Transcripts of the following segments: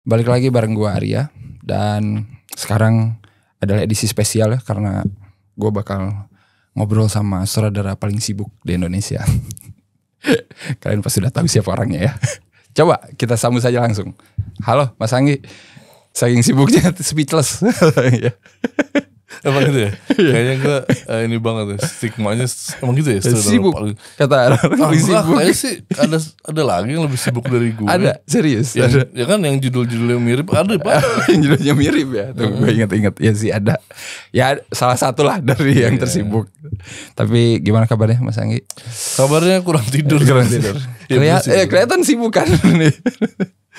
Balik lagi bareng gue Arya. Dan sekarang adalah edisi spesial ya, karena gue bakal ngobrol sama saudara paling sibuk di Indonesia. Kalian pasti udah tahu siapa orangnya ya. Coba kita sambut saja langsung. Halo Mas Anggi. Saking sibuknya speechless. Emang gitu ya? Kayaknya gue ini banget ya, stigmanya emang gitu ya? Sibuk kata orang paling sibuk. Kayaknya sih ada lagi yang lebih sibuk dari gue. Ada, serius yang, ada. Ya kan yang judul-judulnya mirip ada Pak. Yang judulnya mirip ya. Tuh gue inget-inget. Ya sih ada. Ya salah satu lah dari yang tersibuk. Tapi gimana kabarnya Mas Anggi? Kabarnya kurang tidur. Kurang tidur. Kelihatan sibuk kan.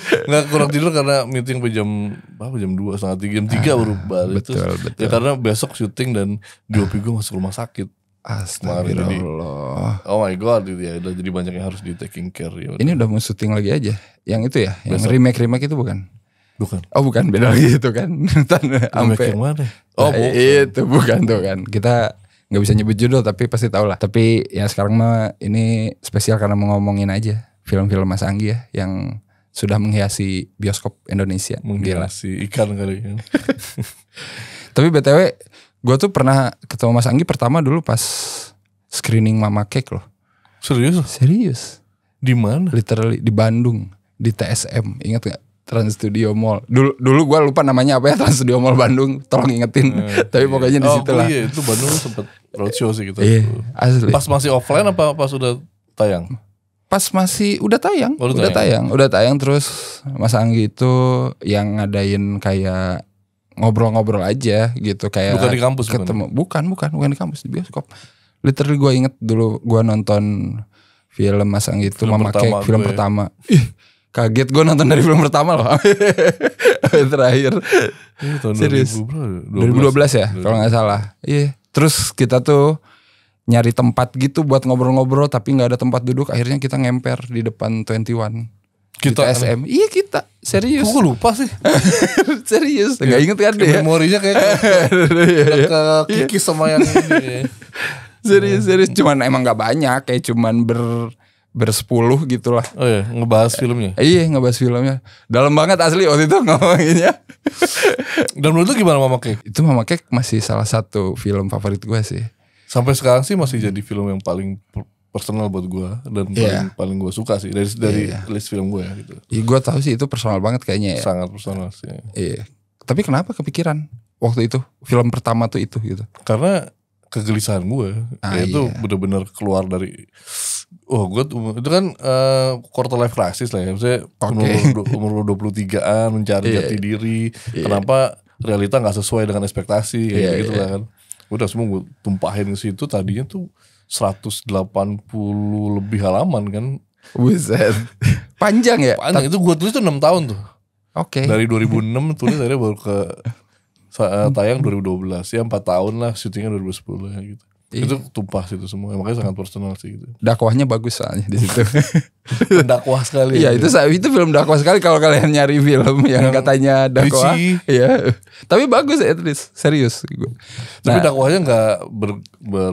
Nggak, kurang tidur karena meeting jam 2, setengah 3, jam 3 baru balik. Betul. Ya karena besok syuting dan DOP gue masuk rumah sakit. Astagfirullah. Oh my god gitu ya, udah jadi banyak yang harus di taking care ya. Ini udah mau syuting lagi aja. Yang itu ya, yang remake itu bukan? Bukan. Oh bukan, beda lagi itu kan. Remake yang mana? Oh bukan. Itu bukan tuh kan. Kita nggak bisa nyebut judul tapi pasti tau lah. Tapi ya sekarang mah ini spesial karena mau ngomongin aja film-film Mas Anggi ya yang sudah menghiasi bioskop Indonesia. Menghiasi ikan kali kan. Tapi BTW gue tuh pernah ketemu Mas Anggi pertama dulu pas screening Mama Cake loh. Serius. Di mana? Literally di Bandung, di TSM. Ingat gak? Trans Studio Mall. Dulu gue lupa namanya apa ya, Trans Studio Mall Bandung. Tolong ingetin. Tapi pokoknya di situ lah. Iya, itu Bandung sempet roadshow sih gitu. Iya, asli. Pas masih offline apa pas udah tayang? Pas masih udah tayang. Udah tayang terus Mas Anggi itu yang ngadain kayak ngobrol-ngobrol aja gitu kayak bukan di kampus ketemu. Bukan di kampus, di bioskop. Literally gue inget dulu gue nonton film Mas Anggi itu Mama Cake film pertama. Ih, kaget gue nonton dari film pertama loh. Terakhir. Tahun serius. 2012 ya kalau nggak salah. Iya. Terus kita tuh nyari tempat gitu buat ngobrol-ngobrol tapi nggak ada tempat duduk, akhirnya kita ngemper di depan 21 kita SM. Iya kita serius. Gue lupa sih. Serius nggak inget kan deh. Memorinya kayak ke kikis sama yang ini. Serius cuman emang nggak banyak, kayak cuman bersepuluh gitulah. Oh iya, ngebahas filmnya. Iya, ngebahas filmnya. Dalam banget asli waktu itu ngomonginnya. Dan menurut lu gimana Mama Cake? Itu Mama Cake masih salah satu film favorit gue sih. Sampai sekarang sih masih jadi film yang paling personal buat gue dan paling gue suka sih dari list film gue gitu. Iya, gue tahu sih itu personal banget kayaknya ya. Sangat personal sih. Iya. Tapi kenapa kepikiran waktu itu film pertama tuh itu gitu? Karena kegelisahan gue itu benar-benar keluar dari gue itu kan quarter life crisis lah ya. Maksudnya umur 23-an mencari jati diri. Kenapa realita gak sesuai dengan ekspektasi kayak gitu lah kan. Udah semua gue tumpahin ke situ, tadinya tuh 180 lebih halaman kan. Buset. Panjang ya? Panjang, itu gue tulis tuh 6 tahun tuh. Oke. Dari 2006 tulis akhirnya baru ke tayang 2012. Ya 4 tahun lah, syutingnya 2010 ya gitu. Itu tumpah situ semua, makanya sangat personal sih gitu. Dakwahnya bagus soalnya di situ. Dakwah sekali. Iya, itu film dakwah sekali kalau kalian nyari film yang katanya dakwah. Iya. Tapi bagus ya, serius. Tapi dakwahnya nggak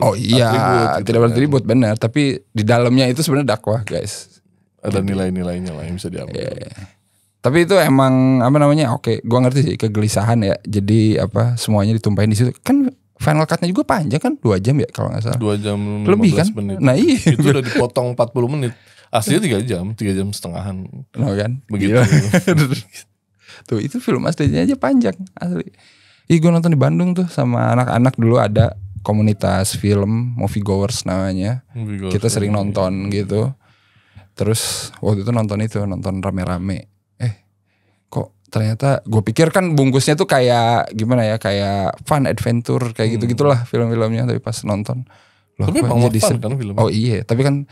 oh iya, gitu, tidak bertribut benar. Tapi di dalamnya itu sebenarnya dakwah guys. Ada nilai-nilainya lah yang bisa diambil. Tapi itu emang apa namanya? Oke, gua ngerti sih kegelisahan ya. Jadi semuanya ditumpahin di situ. Kan final cut-nya juga panjang kan, 2 jam ya kalau gak salah. 2 jam 15 lebih kan? menit. Nah iya. Itu udah dipotong 40 menit. Aslinya 3 jam setengahan. No kan? Begitu. Tuh itu film aslinya aja panjang asli. Gue nonton di Bandung tuh sama anak-anak dulu, ada komunitas film movie goers namanya. Kita sering nonton gitu. Terus waktu itu nonton rame-rame. Kok ternyata gue pikir kan bungkusnya tuh kayak gimana ya, kayak fun adventure kayak gitu-gitulah film-filmnya, tapi pas nonton loh, tapi emang jadi fun kan filmnya. Oh iya, tapi kan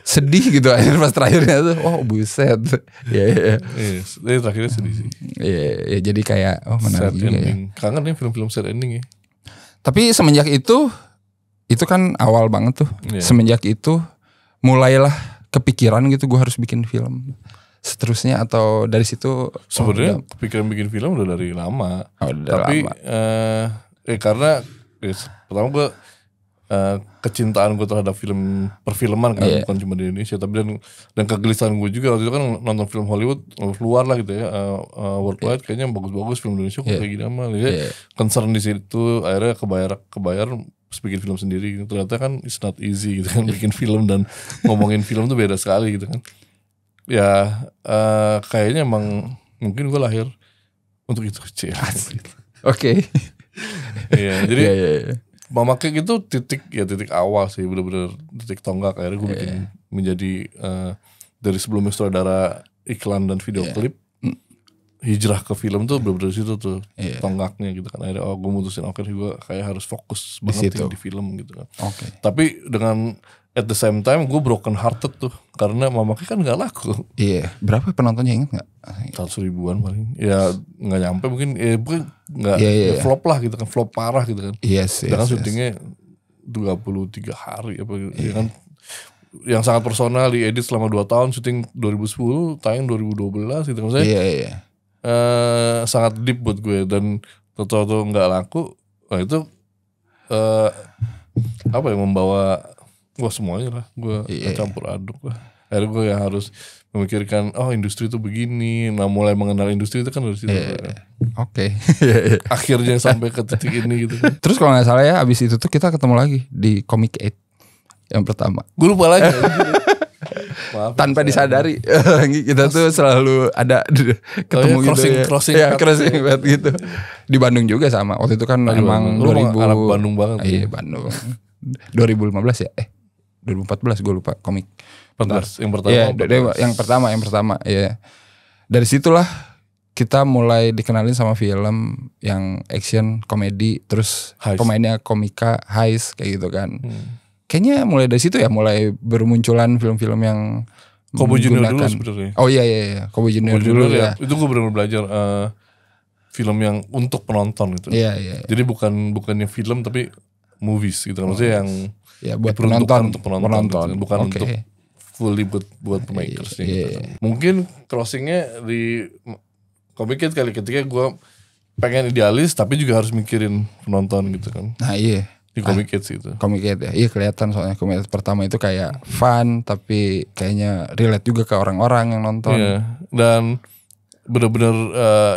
sedih gitu akhir pas terakhirnya tuh, oh buset. Iya, terakhirnya sedih sih. Iya, jadi kayak menarik juga ya. Kangen nih film-film sad ending ya. Tapi semenjak itu kan awal banget tuh. Semenjak itu mulailah kepikiran gitu gue harus bikin film. Seterusnya atau dari situ sebenarnya kepikiran bikin film udah dari lama. Tapi karena pertama gue kecintaan gue terhadap film perfilman kan, bukan cuma di Indonesia, tapi dan kegelisahan gue juga waktu itu kan nonton film Hollywood luar lah gitu ya, worldwide kayaknya bagus-bagus film Indonesia kok kayak gini amal. Jadi concern di situ, akhirnya kebayar bikin film sendiri gitu. Ternyata kan it's not easy gitu kan, bikin film dan ngomongin film tuh beda sekali gitu kan. Ya kayaknya emang mungkin gue lahir untuk itu kecil. Oke. Iya, jadi Mama Cake itu titik awal sih, bener-bener titik tonggak akhirnya gue bikin menjadi dari sebelumnya sutradara iklan dan video klip, hijrah ke film tuh bener-bener situ tuh tonggaknya gitu kan. Akhirnya gue mutusin gue kayak harus fokus banget di film gitu kan. Tapi dengan at the same time gue broken hearted tuh karena Mama Cake kan gak laku. Iya, berapa penontonnya inget gak? 100 ribuan paling. Ya gak nyampe mungkin, gak flop lah gitu kan, flop parah gitu kan. Sedangkan syutingnya 33 hari apa gitu. Ya kan, yang sangat personal, diedit selama 2 tahun, syuting 2010, tayang 2012 gitu. Maksudnya sangat deep buat gue, dan toto gak laku. Nah itu apa ya, membawa gue semuanya lah, gue campur aduk lah. Akhirnya gue yang harus memikirkan, industri itu begini. Nah mulai mengenal industri itu kan dari situ. Oke. Akhirnya sampai ke titik ini gitu kan. Terus kalau gak salah ya, abis itu tuh kita ketemu lagi di Comic 8 yang pertama. Gue lupa lagi. Maaf, tanpa disadari kita tuh selalu ada ketemu crossing banget gitu. Di Bandung juga sama. Waktu itu kan emang 2000. Anak Bandung banget. Iya Bandung. 2015 ya? 2014 gue lupa komik. 14 yang pertama. Iya, yang pertama. Iya. Dari situlah kita mulai dikenalin sama film yang action, komedi, terus pemainnya komika, heist kayak gitu kan. Kayaknya mulai dari situ ya, mulai bermunculan film-film yang Cowboy Junior dulu sebenarnya. Oh iya, Cowboy Junior dulu ya. Itu gue benar-benar belajar film yang untuk penonton gitu. Iya. Jadi bukannya film tapi movies gitu. Maksudnya yang buat penonton, untuk penonton. Gitu. Bukan untuk fully buat makers gitu. Mungkin crossingnya di Comic Kid kali ketika gue pengen idealis tapi juga harus mikirin penonton gitu kan. Nah iya. Di Comic Kids itu. Comic Kid ya. Iya kelihatan soalnya Comic Kid pertama itu kayak fun tapi kayaknya relate juga ke orang-orang yang nonton. Iya. Dan benar-benar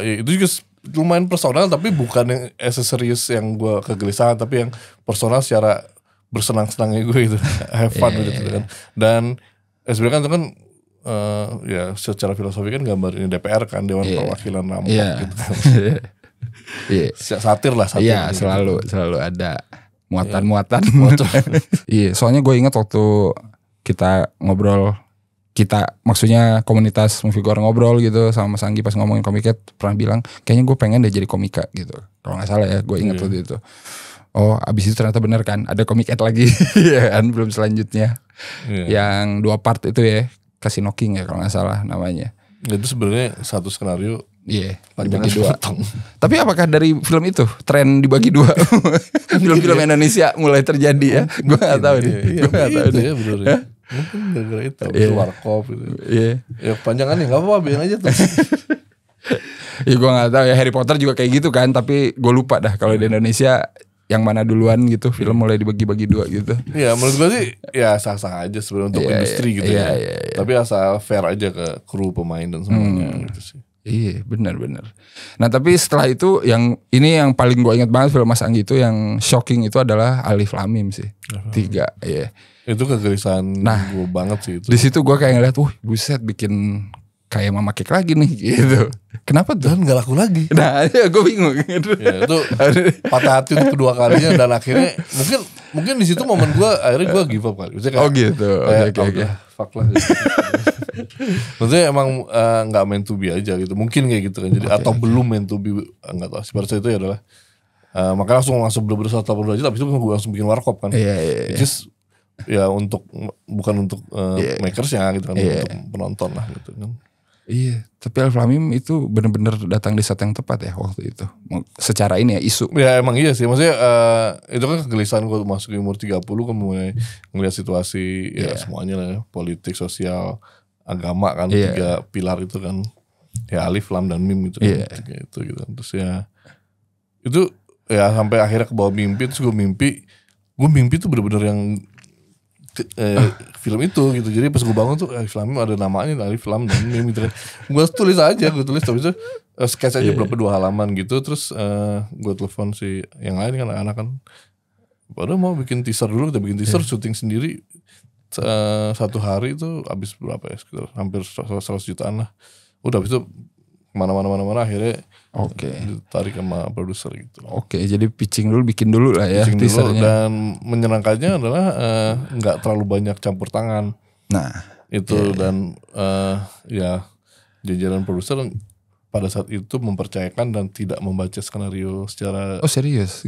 itu juga lumayan personal tapi bukan yang serius yang gue kegelisahan, tapi yang personal secara bersenang-senangnya gue itu. Have fun gitu kan. Dan sebenarnya kan itu kan secara filosofi kan gambar ini DPR kan, Dewan Perwakilan Rakyat gitu kan. Satir lah. Iya gitu. Selalu ada muatan. Iya, soalnya gue ingat waktu kita ngobrol, maksudnya komunitas moviegoer ngobrol gitu sama Mas Anggi pas ngomongin Comic Kid, pernah bilang kayaknya gue pengen deh jadi komika gitu. Kalau nggak salah ya, gue ingat waktu itu. Oh, abis itu ternyata benar kan, ada Comic Kid lagi, ya kan, belum selanjutnya. Yang 2 part itu ya, Casino King ya kalau nggak salah namanya. Itu sebenarnya satu skenario. Iya, dibagi 2. Tapi apakah dari film itu tren dibagi 2 film-film Indonesia mulai terjadi ya? Gue nggak tahu nih. Gue nggak tahu nih. Ya bener ya. Mungkin gara-gara itu, Warkop gitu. Ya panjangannya nggak apa-apa, biarin aja tuh. Ya gue nggak tahu ya, Harry Potter juga kayak gitu kan, tapi gue lupa dah kalau di Indonesia yang mana duluan gitu film mulai dibagi-bagi 2 gitu. Iya menurut gue sih ya sah-sah aja sebenarnya untuk industri gitu ya. Tapi asal fair aja ke kru, pemain dan semuanya gitu sih. Iya benar. Nah tapi setelah itu yang paling gue ingat banget film Mas Anggi itu yang shocking itu adalah Alif Lamim sih. 3 ya. Itu kegelisahan gue banget sih itu. Di situ gue kayak ngeliat, buset bikin kayak Mama Cake lagi nih gitu. Kenapa tuh? Dan gak laku lagi. Nah gue bingung gitu. Ya, itu patah hati untuk kedua kalinya, dan akhirnya mungkin di situ momen gue akhirnya gue give up kali. Maksudnya kayak, gitu. Oke. Fuck lah. Gitu. Maksudnya emang nggak meant to be aja gitu. Mungkin kayak gitu kan. Jadi atau belum meant to be, nggak tahu. Seperti itu ya adalah makanya langsung bener-bener 180 derajat. Habis itu gue langsung bikin Warkop kan. Iya. Just ya bukan untuk makersnya gitu kan, untuk penonton lah gitu kan. Iya, tapi Alif Lamim itu benar-benar datang di saat yang tepat ya waktu itu. Secara ini ya isu. Ya emang iya sih, maksudnya itu kan kegelisahan gue masuk umur 30 kan mulai ngeliat situasi ya semuanya lah ya, politik, sosial, agama kan, 3 pilar itu kan. Ya Alif, Lam dan Mim itu kan, gitu. Terus ya itu ya sampai akhirnya ke bawah mimpi, terus gue mimpi gue mimpi tuh bener-bener yang film itu gitu. Jadi pas gue bangun tuh Alif Lam Mim ada namanya Alif Lam dan Mim gitu kan. Gue tulis tapi itu sketch aja berapa 2 halaman gitu. Terus gue telepon si yang lain kan anak kan, padahal mau bikin teaser dulu, kita bikin teaser syuting sendiri 1 hari itu habis berapa ya, sekitar hampir 100 jutaan lah. Udah habis itu mana akhirnya ditarik sama produser gitu. Jadi pitching dulu, bikin dulu lah ya teasernya. Dan menyenangkannya adalah nggak terlalu banyak campur tangan. Nah itu dan ya jajaran produser pada saat itu mempercayakan dan tidak membaca skenario secara serius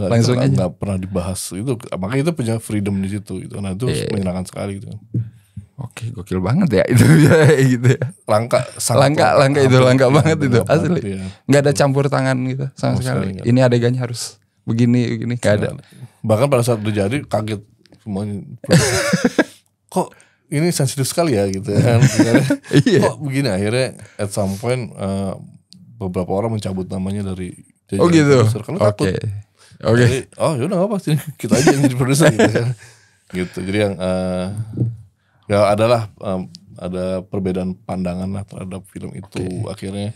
langsung aja nggak pernah dibahas itu, makanya itu punya freedom di situ gitu. Nah itu menyenangkan sekali gitu. Gokil banget ya itu ya gitu ya. Langka banget itu asli. Nggak ada campur tangan gitu sama sekali. Ini adegannya harus begini nggak ada. Bahkan pada saat terjadi kaget semuanya. Kok ini sensitif sekali ya gitu kan. Kok begini, akhirnya at some point beberapa orang mencabut namanya dari gitu. Karena takut. Jadi yaudah nggak apa sih, kita aja yang jadi produser gitu kan. Gitu. Jadi yang ya adalah ada perbedaan pandangan lah terhadap film itu. Akhirnya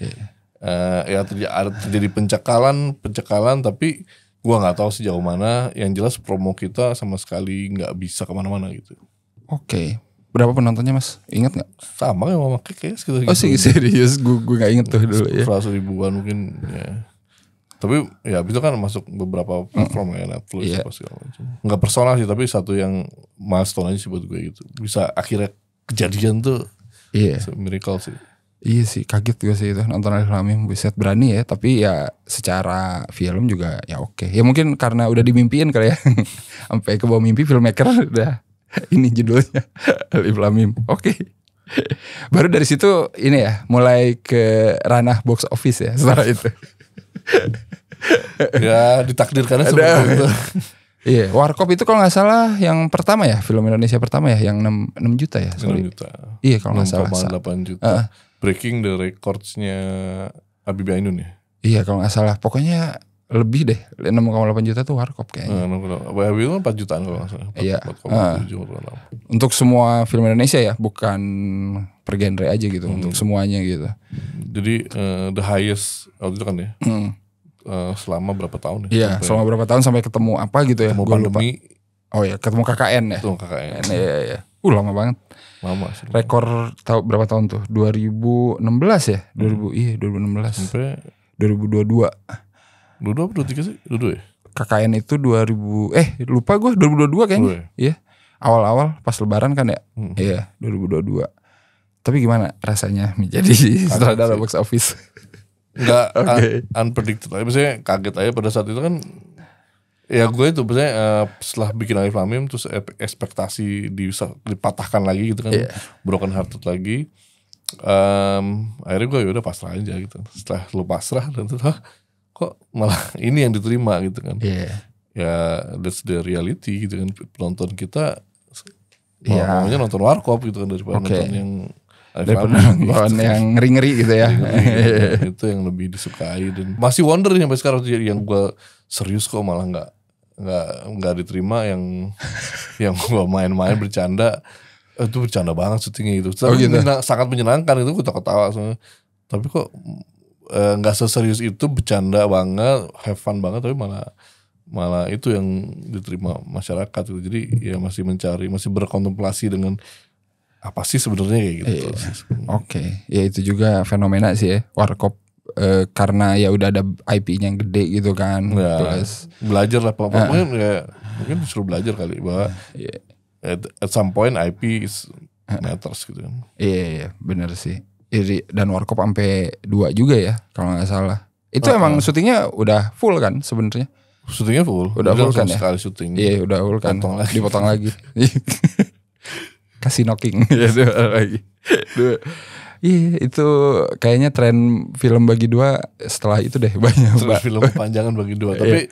ya terjadi pencekalan tapi gua nggak tahu sejauh mana. Yang jelas promo kita sama sekali nggak bisa kemana-mana gitu. Berapa penontonnya Mas? Ingat gak? Sama kayak Mama Kek kayaknya sekitar gitu. Serius? Gue gak inget tuh dulu ya. 100 ribuan mungkin ya. Tapi ya itu kan masuk beberapa platform ya, Netflix apa segala macam. Gak personal sih, tapi satu yang milestone aja sih buat gue gitu. Bisa akhirnya kejadian tuh miracle sih. Iya sih, kaget gue sih itu nonton Alif Lam Mim. Buset, berani ya. Tapi ya secara film juga ya oke. Ya mungkin karena udah dimimpiin kali ya. Sampai ke bawah mimpi, filmmaker udah ini judulnya Alif Lam Mim. Baru dari situ ini ya mulai ke ranah box office ya setelah itu. Ya ditakdirkannya seperti itu. Iya, Warkop itu kalau nggak salah yang pertama ya, film Indonesia pertama ya, yang 6 juta ya. 6 juta. Iya kalau nggak salah. 8 juta. Breaking the records-nya Habibie Ainun ya. Iya kalau nggak salah. Pokoknya lebih deh, 6,8 juta tuh Warkop kayaknya. Habibie itu 4 jutaan kalau nggak salah. 4,7. Untuk semua film Indonesia ya, bukan per genre aja gitu, untuk semuanya gitu. Jadi the highest waktu itu kan ya. Selama berapa tahun ya? Iya, selama berapa tahun sampai ketemu apa gitu ya? Ketemu pandemi. Ketemu KKN ya. Ketemu KKN. Iya. Lama banget. Lama sih. Rekor berapa tahun tuh? 2016 ya? 2016. Sampai 2022. 22 atau 23 sih? 22 ya? KKN itu 2000 lupa gue 2022 kayaknya. Iya. Awal-awal pas lebaran kan ya? Iya, 2022. Tapi gimana rasanya menjadi sutradara box office? Enggak unpredictable. Maksudnya kaget aja pada saat itu kan. Ya gue itu maksudnya setelah bikin Alif Lam Mim terus ekspektasi dipatahkan lagi gitu kan. Broken hearted lagi. Akhirnya gue udah pasrah aja gitu. Setelah lu pasrah dan tuh kok malah ini yang diterima gitu kan. Ya that's the reality gitu kan. Penonton kita maunya nonton Warkop gitu kan daripada nonton yang nonton yang ngeri-ngeri gitu ya. Itu yang lebih disukai dan masih wonder sampai sekarang tuh, yang gue serius kok malah nggak diterima, yang gue main-main bercanda itu bercanda banget syutingnya itu. Sangat menyenangkan itu, gue ketawa soalnya. Tapi kok nggak seserius itu, bercanda banget, have fun banget, tapi malah itu yang diterima masyarakat gitu. Jadi ya masih berkontemplasi dengan apa sih sebenarnya kayak gitu. Ya itu juga fenomena sih ya Warkop, karena ya udah ada IP-nya yang gede gitu kan. Plus belajar lah pokoknya ya, mungkin disuruh belajar kali bahwa at some point IP is matters gitu kan. Iya benar sih. Dan Warkop sampai 2 juga ya kalau nggak salah. Itu emang syutingnya udah full kan sebenarnya? Syutingnya full. Udah full kan ya? Sekali syuting. Iya udah full kan. Dipotong lagi. Kasih knocking gitu lagi. Iya itu kayaknya tren film bagi 2 setelah itu deh banyak. Film panjangan bagi 2. Tapi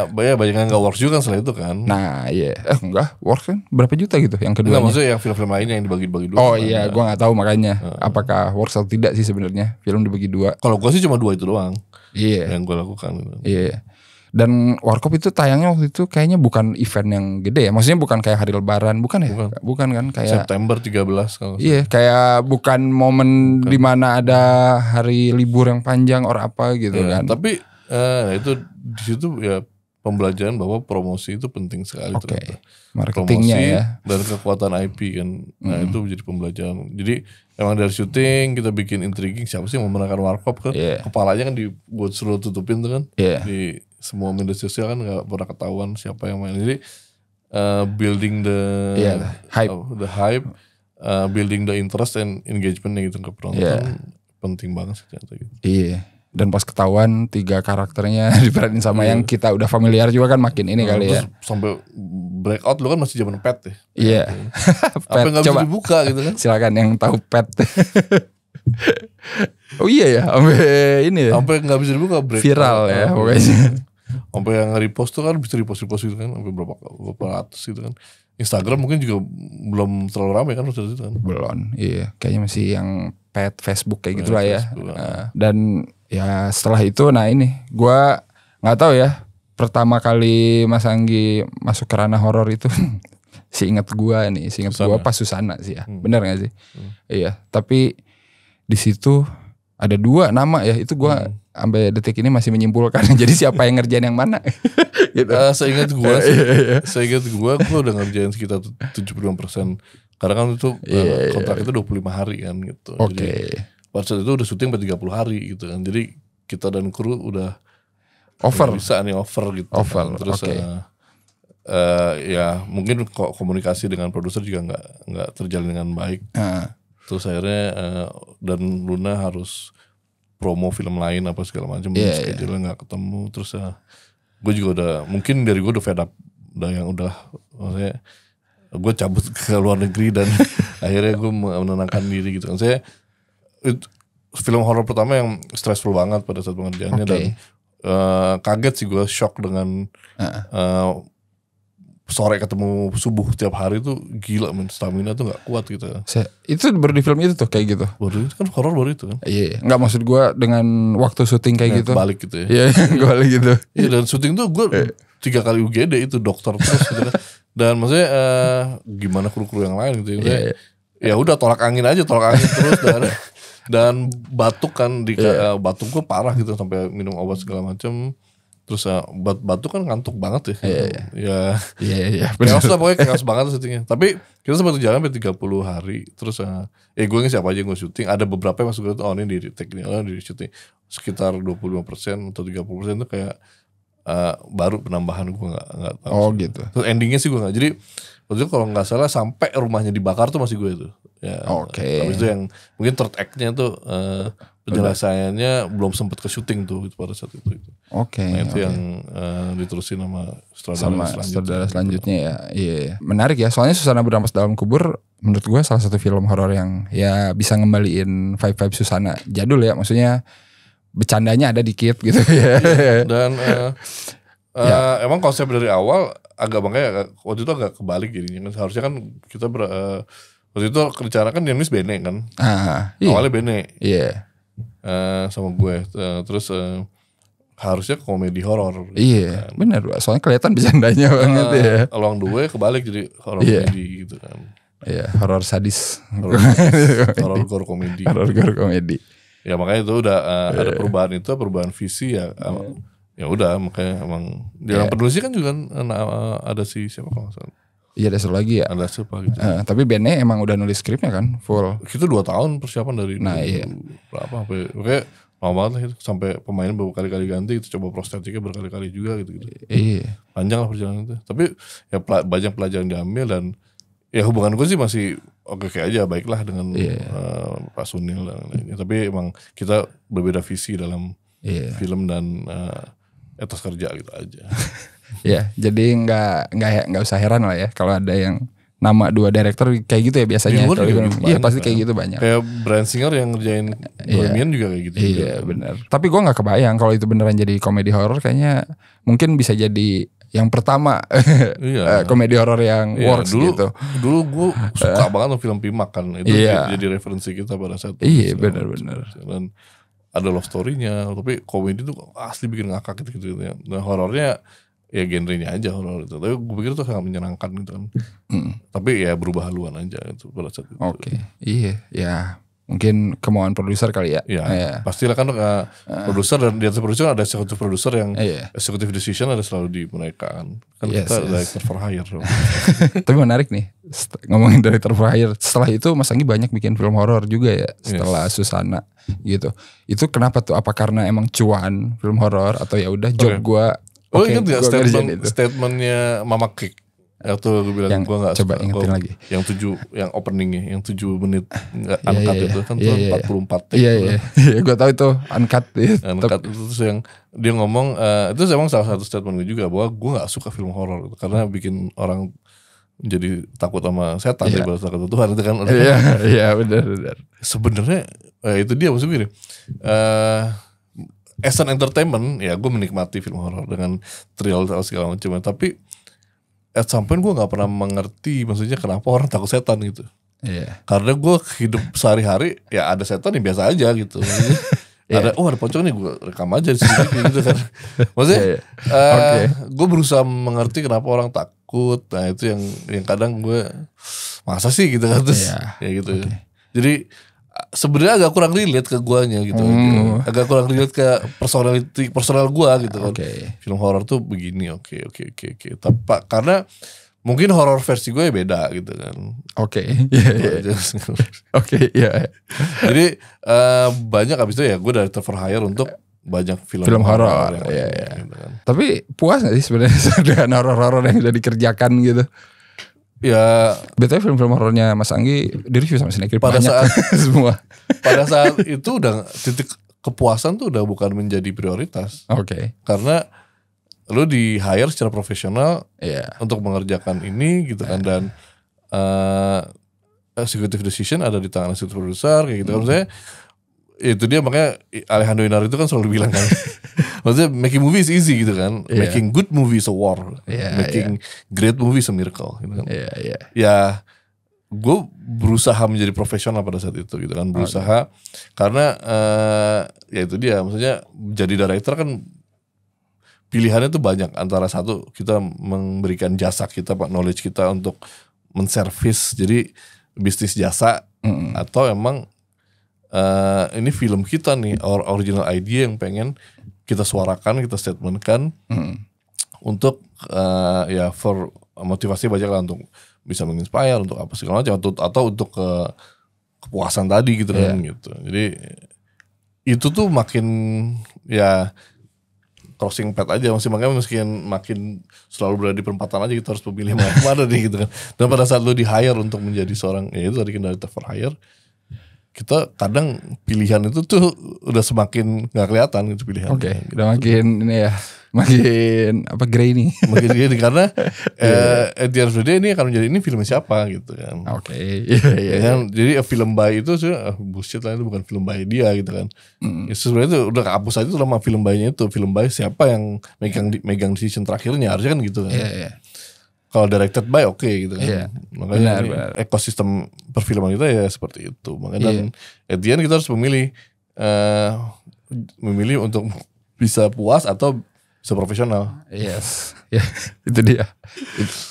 banyak yang gak works juga kan setelah itu kan. Nah enggak works kan. Berapa juta gitu yang kedua. Maksudnya yang film-film lainnya yang dibagi-bagi 2. Oh iya gue gak tahu makanya apakah works atau tidak sih sebenarnya film dibagi 2. Kalau gue sih cuma 2 itu doang. Iya. Yang gue lakukan. Iya. Dan Warkop itu tayangnya waktu itu kayaknya bukan event yang gede ya. Maksudnya bukan kayak hari lebaran, bukan ya? Bukan kan kayak September 13 kalau. Iya, kayak bukan momen dimana ada hari libur yang panjang or apa gitu kan. Tapi itu di situ ya pembelajaran bahwa promosi itu penting sekali ternyata. Marketingnya promosi ya. Dan kekuatan IP kan. Nah, itu menjadi pembelajaran. Jadi emang dari syuting kita bikin intriguing, siapa sih yang memenangkan Warkop kan. Kepalanya kan dibuat suruh tutupin tuh kan. Di semua media sosial kan gak pernah ketahuan siapa yang main. Jadi building the hype, building the interest and engagement gitu ke penonton penting banget sih ternyata gitu. Iya. Dan pas ketahuan 3 karakternya diperanin sama yang kita udah familiar juga kan makin ini kali ya. Sampai breakout lu kan masih zaman pet ya. Iya. Apa yang gak bisa dibuka gitu kan. Silakan yang tahu pet. Oh iya ya, sampai ini ya. Sampai gak bisa dibuka breakout. Viral ya pokoknya. Sampai yang repost tuh kan bisa repost gitu kan. Sampai berapa ratus gitu kan. Instagram mungkin juga belum terlalu ramai kan waktu itu kan. Belum, iya. Kayaknya masih yang pet Facebook kayak gitulah ya. Dan ya setelah itu ini gue nggak tahu ya, pertama kali Mas Anggi masuk ke ranah horor itu seingat gue pas Susana sih ya. Benar gak sih? Iya, tapi di situ ada 2 nama ya, itu gue sampai detik ini masih menyimpulkan jadi siapa yang ngerjain yang mana gitu. Seingat gue udah ngerjain sekitar 75%. Karena kan itu kontrak itu 25 hari kan gitu. Jadi pada saat itu udah syuting 30 hari gitu kan. Jadi kita dan kru udah over gitu. Terus ya mungkin komunikasi dengan produser juga nggak terjalin dengan baik. Terus akhirnya dan Luna harus promo film lain apa segala macam, schedule nggak ketemu. Terus gue juga udah mungkin dari gue udah fed up, maksudnya gue cabut ke luar negeri dan akhirnya gue menenangkan diri gitu kan. Saya film horor pertama yang stressful banget pada saat pengerjaannya dan kaget sih gue, shock dengan sore ketemu subuh tiap hari tuh gila, stamina tuh nggak kuat gitu. Itu baru di film itu tuh kayak gitu. Baru itu kan horor baru itu kan. Iya, nggak maksud gue dengan waktu syuting kayak gitu. Balik gitu ya. Iya, balik gitu. Iya, dan syuting tuh gue 3 kali UGD itu dokter terus gitu kan. Dan maksudnya gimana kru-kru yang lain gitu ya. Ya udah tolak angin terus dan batuk kan batuk gue parah gitu sampai minum obat segala macam. Terus batuk kan ngantuk banget ya. Iya. Chaos lah pokoknya, chaos banget syutingnya. Tapi kita sempat jalan sampai 30 hari. Terus gue nggak siapa aja yang gue syuting. Ada beberapa yang masuk ke ini di retake ini, di syuting sekitar 25% atau 30% itu kayak baru penambahan, gue nggak tahu. Oh gitu. Terus endingnya sih gue nggak. Jadi waktu itu kalau nggak salah sampai rumahnya dibakar tuh masih gue itu. Ya. Habis itu yang mungkin third act-nya tuh penjelasannya belum sempat ke syuting tuh pada saat itu. Nah itu yang diterusin sama sutradara selanjutnya ya. Iya. Menarik ya. Soalnya Susana Bernafas Dalam Kubur menurut gue salah satu film horor yang ya bisa ngembaliin vibe Susana jadul ya. Maksudnya bercandanya ada dikit gitu ya. Dan emang konsep dari awal makanya waktu itu agak kebalik jadinya. Harusnya kan kita waktu itu rencana kan Yanis Bene kan. Awalnya Bene. Iya. Sama gue. Terus harusnya komedi horor. Iya, kan. Benar. Soalnya kelihatan bercandanya banget ya. Along the way kebalik jadi horor komedi gitu kan. Iya, horor sadis. Horor gore komedi. Horor gore komedi. Ya makanya itu udah ada perubahan visi ya. Ya udah makanya emang di dalam penulisnya kan juga ada siapa kalau nggak salah. Iya, ada satu lagi ya. Ada siapa gitu. Tapi Bene emang udah nulis skripnya kan full. Kita 2 tahun persiapan dari berapa sampai lama banget lah itu, sampai pemain berkali-kali ganti, itu coba prostetiknya berkali-kali juga gitu. Iya. Panjang lah perjalanan itu. Tapi ya banyak pelajaran diambil dan ya hubungan gue sih masih oke aja, baiklah dengan Pak Sunil dan lainnya. Tapi emang kita berbeda visi dalam film dan etos kerja gitu aja. Ya, jadi nggak usah heran lah ya kalau ada yang nama 2 director kayak gitu ya biasanya. Iya pasti kayak gitu banyak. Kayak Bryan Singer yang ngerjain Bohemian juga kayak gitu. Iya benar. Tapi gue nggak kebayang kalau itu beneran jadi komedi horor, kayaknya mungkin bisa jadi yang pertama komedi horor yang works gitu. Dulu gue suka banget film Pimak kan, itu jadi referensi kita pada saat itu. Iya benar-benar. Dan ada love story-nya, tapi komedi tuh asli bikin ngakak gitu ya. Nah horornya ya genrenya aja horor itu. Tapi gue pikir tuh sangat menyenangkan gitu kan. Tapi ya berubah haluan aja gitu pada saat itu. Oke. Iya, ya mungkin kemauan produser kali ya. Iya. Pastilah kan produser dan di atas produser ada eksekutif produser yang executive decision ada selalu di mereka kan. Kita director for hire. Tapi menarik nih ngomongin director for hire. Setelah itu Mas Anggi banyak bikin film horor juga ya setelah Susana gitu. Itu kenapa tuh? Apa karena emang cuan film horor atau ya udah job gua? Ingat gak statementnya Mama Kick? Waktu gue bilang gue gak coba ingetin lagi. Yang openingnya, yang 7 menit uncut itu kan tuh 44 take. Iya. Gue tahu itu uncut. Uncut itu terus yang dia ngomong, itu emang salah satu statement gue juga bahwa gue gak suka film horor gitu, karena bikin orang jadi takut sama setan daripada takut Tuhan itu kan. Iya benar. Sebenarnya itu dia maksudnya gini. As an entertainment ya gue menikmati film horor dengan thrill atau segala macam, tapi at some point gue nggak pernah mengerti maksudnya kenapa orang takut setan gitu. Karena gue hidup sehari-hari ya ada setan yang biasa aja gitu. Ada pocong nih gue rekam aja di sini gitu kan. Maksudnya gue berusaha mengerti kenapa orang takut. Nah itu yang kadang gue masa sih gitu kan terus ya gitu. Jadi sebenarnya agak kurang relate ke guanya gitu. Agak kurang relate ke personal gua gitu kan. Film horor tuh begini. Oke. Tapi karena mungkin horor versi gue beda gitu kan. Jadi banyak abis itu ya gue director for hire untuk banyak film horor. Gitu kan. Tapi puas gak sih sebenarnya dengan horor-horor yang udah dikerjakan gitu? Ya, betulnya film-film horornya Mas Anggi direview sama Cinecrip pada banyak saat semua. Pada saat itu udah titik kepuasan tuh udah bukan menjadi prioritas. Karena lu di hire secara profesional untuk mengerjakan ini gitu kan, dan executive decision ada di tangan executive producer kayak gitu kan. Maksudnya itu dia, makanya Alejandro Inarritu kan selalu bilang kan, maksudnya making movie is easy gitu kan, making good movie is a war, making great movie is a miracle gitu kan. Ya gue berusaha menjadi profesional pada saat itu gitu kan, berusaha karena ya itu dia, maksudnya jadi director kan pilihannya tuh banyak, antara satu kita memberikan jasa kita, knowledge kita untuk menservis jadi bisnis jasa, atau emang ini film kita nih, original idea yang pengen kita suarakan, kita statementkan untuk ya for motivasi banyak lah, untuk bisa menginspire, untuk apa segala macam, atau untuk kepuasan tadi gitu kan gitu. Jadi itu tuh makin ya crossing path aja, makanya makin selalu berada di perempatan aja, kita harus memilih mana nih gitu kan. Dan pada saat lu di hire untuk menjadi seorang, ya itu tadi kan director for hire, kita kadang pilihan itu tuh udah semakin nggak kelihatan gitu pilihan. Udah makin ini ya, makin apa grey nih. Makin grey karena at the end of the day ini akan menjadi, ini filmnya siapa gitu kan. Kan? Jadi film by itu bullshit lah, itu bukan film by dia gitu kan. Ya, sebenarnya itu udah hapus aja tuh nama film by-nya itu. Film by siapa yang megang decision terakhirnya, harusnya kan gitu kan. Kalau directed by gitu kan. Makanya benar. Ekosistem perfilman kita ya seperti itu. Makanya dan at the end kita harus memilih untuk bisa puas atau bisa profesional. Itu dia.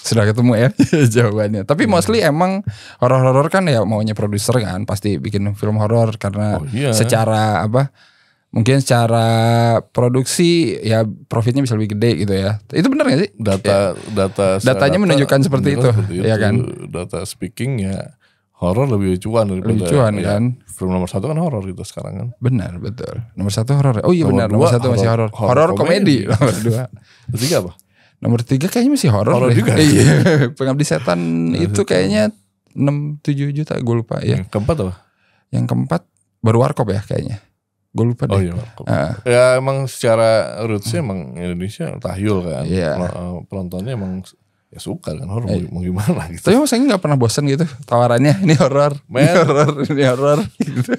Sudah ketemu ya jawabannya. Tapi mostly emang horor-horor kan ya maunya produser kan, pasti bikin film horor karena secara apa? Mungkin secara produksi ya profitnya bisa lebih gede gitu ya. Itu benar gak sih? Datanya menunjukkan seperti itu, ya kan? Data speaking ya horor lebih cuan daripada kan. Film nomor 1 kan horor gitu sekarang kan. Benar, betul. Nomor 1 horor. Oh iya benar, nomor 1 masih horor. Horor komedi. Nomor 2. Nomor 3 apa? Nomor 3 kayaknya masih horor. Horor juga. Iya. Pengabdi Setan itu kayaknya 6-7 juta, gue lupa ya. Yang keempat apa? Yang keempat baru Warkop ya kayaknya. Gue lupa deh. Ya emang secara rootsnya emang Indonesia tahyul kan. Penontonnya emang ya suka kan horor, mau gimana gitu. Tapi Mas Anggi gak pernah bosan gitu tawarannya, ini horor, ini horor gitu.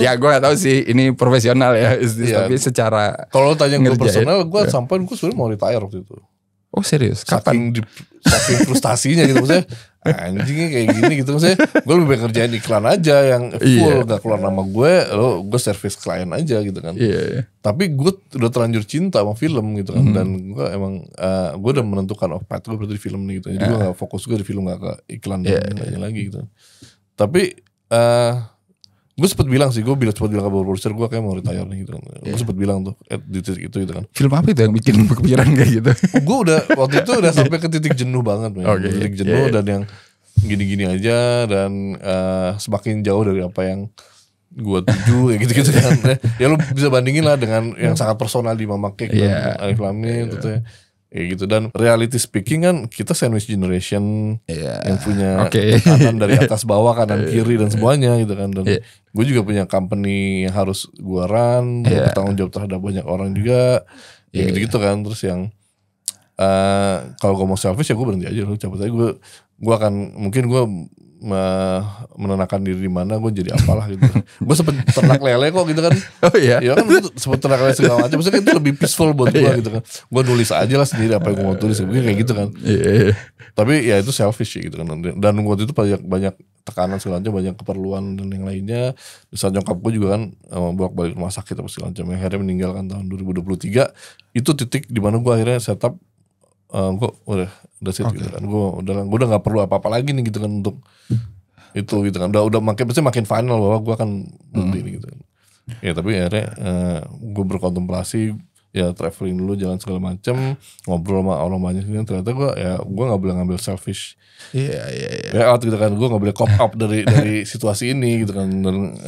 Ya gue gak tahu sih ini profesional ya, tapi secara kalau tanya gue personal, gue sampai gue sebenarnya mau retire waktu itu. Oh serius? Kapan? Saking frustasinya gitu, maksudnya anjingnya kayak gini gitu. Maksudnya gue lebih baik ngerjain iklan aja yang full gak keluar nama gue, gue service klien aja gitu kan. Tapi gue udah terlanjur cinta sama film gitu kan. Dan gue emang gue udah menentukan path gue berarti di film nih gitu. Jadi gue gak fokus gue di film, gak ke iklan dan lain-lain lagi gitu. Tapi gue sempet bilang sih, sempet bilang ke produser gue kayak mau retire nih gitu kan. Gue sempet bilang tuh di titik itu gitu kan. Film apa itu yang bikin kepikiran kayak gitu? Gue udah waktu itu udah sampai ke titik jenuh banget, titik jenuh dan yang gini-gini aja dan semakin jauh dari apa yang gue tuju kayak gitu-gitu kan. Ya lu bisa bandingin lah dengan yang sangat personal di Mama Cake dan Alif Lamin gitu ya. Kayak gitu. Dan reality speaking kan kita sandwich generation yang punya tekanan dari atas bawah, kanan kiri dan semuanya gitu kan. Dan gue juga punya company yang harus gue run, bertanggung jawab terhadap banyak orang juga, gitu-gitu kan. Terus yang kalau gue mau selfish ya gue berhenti aja, lu cabut aja. Gue akan mungkin gue menenangkan diri di mana, gue jadi apalah gitu. Gue sempet ternak lele kok gitu kan. Oh iya. Ya kan sempet ternak lele segala macam. Maksudnya itu lebih peaceful buat gue gitu kan. Gue nulis aja lah sendiri apa yang gue mau tulis, mungkin kayak gitu kan. Tapi ya itu selfish sih gitu kan. Dan waktu itu banyak tekanan segala macam, banyak keperluan dan yang lainnya. Misalnya nyokap gue juga kan bolak-balik rumah sakit apa segala macam. Akhirnya meninggal kan tahun 2023. Itu titik di mana gue akhirnya setup. Gue udah situ gitu kan. Gue udah nggak perlu apa-apa lagi nih gitu kan untuk itu gitu kan. Udah makin final bahwa gue akan berdiri gitu kan. Ya tapi akhirnya gue berkontemplasi, ya traveling dulu, jalan segala macam, ngobrol sama orang banyak. Ternyata gue nggak boleh ngambil selfish. Out gitu kan. Gue nggak boleh cop up dari situasi ini gitu kan. Dan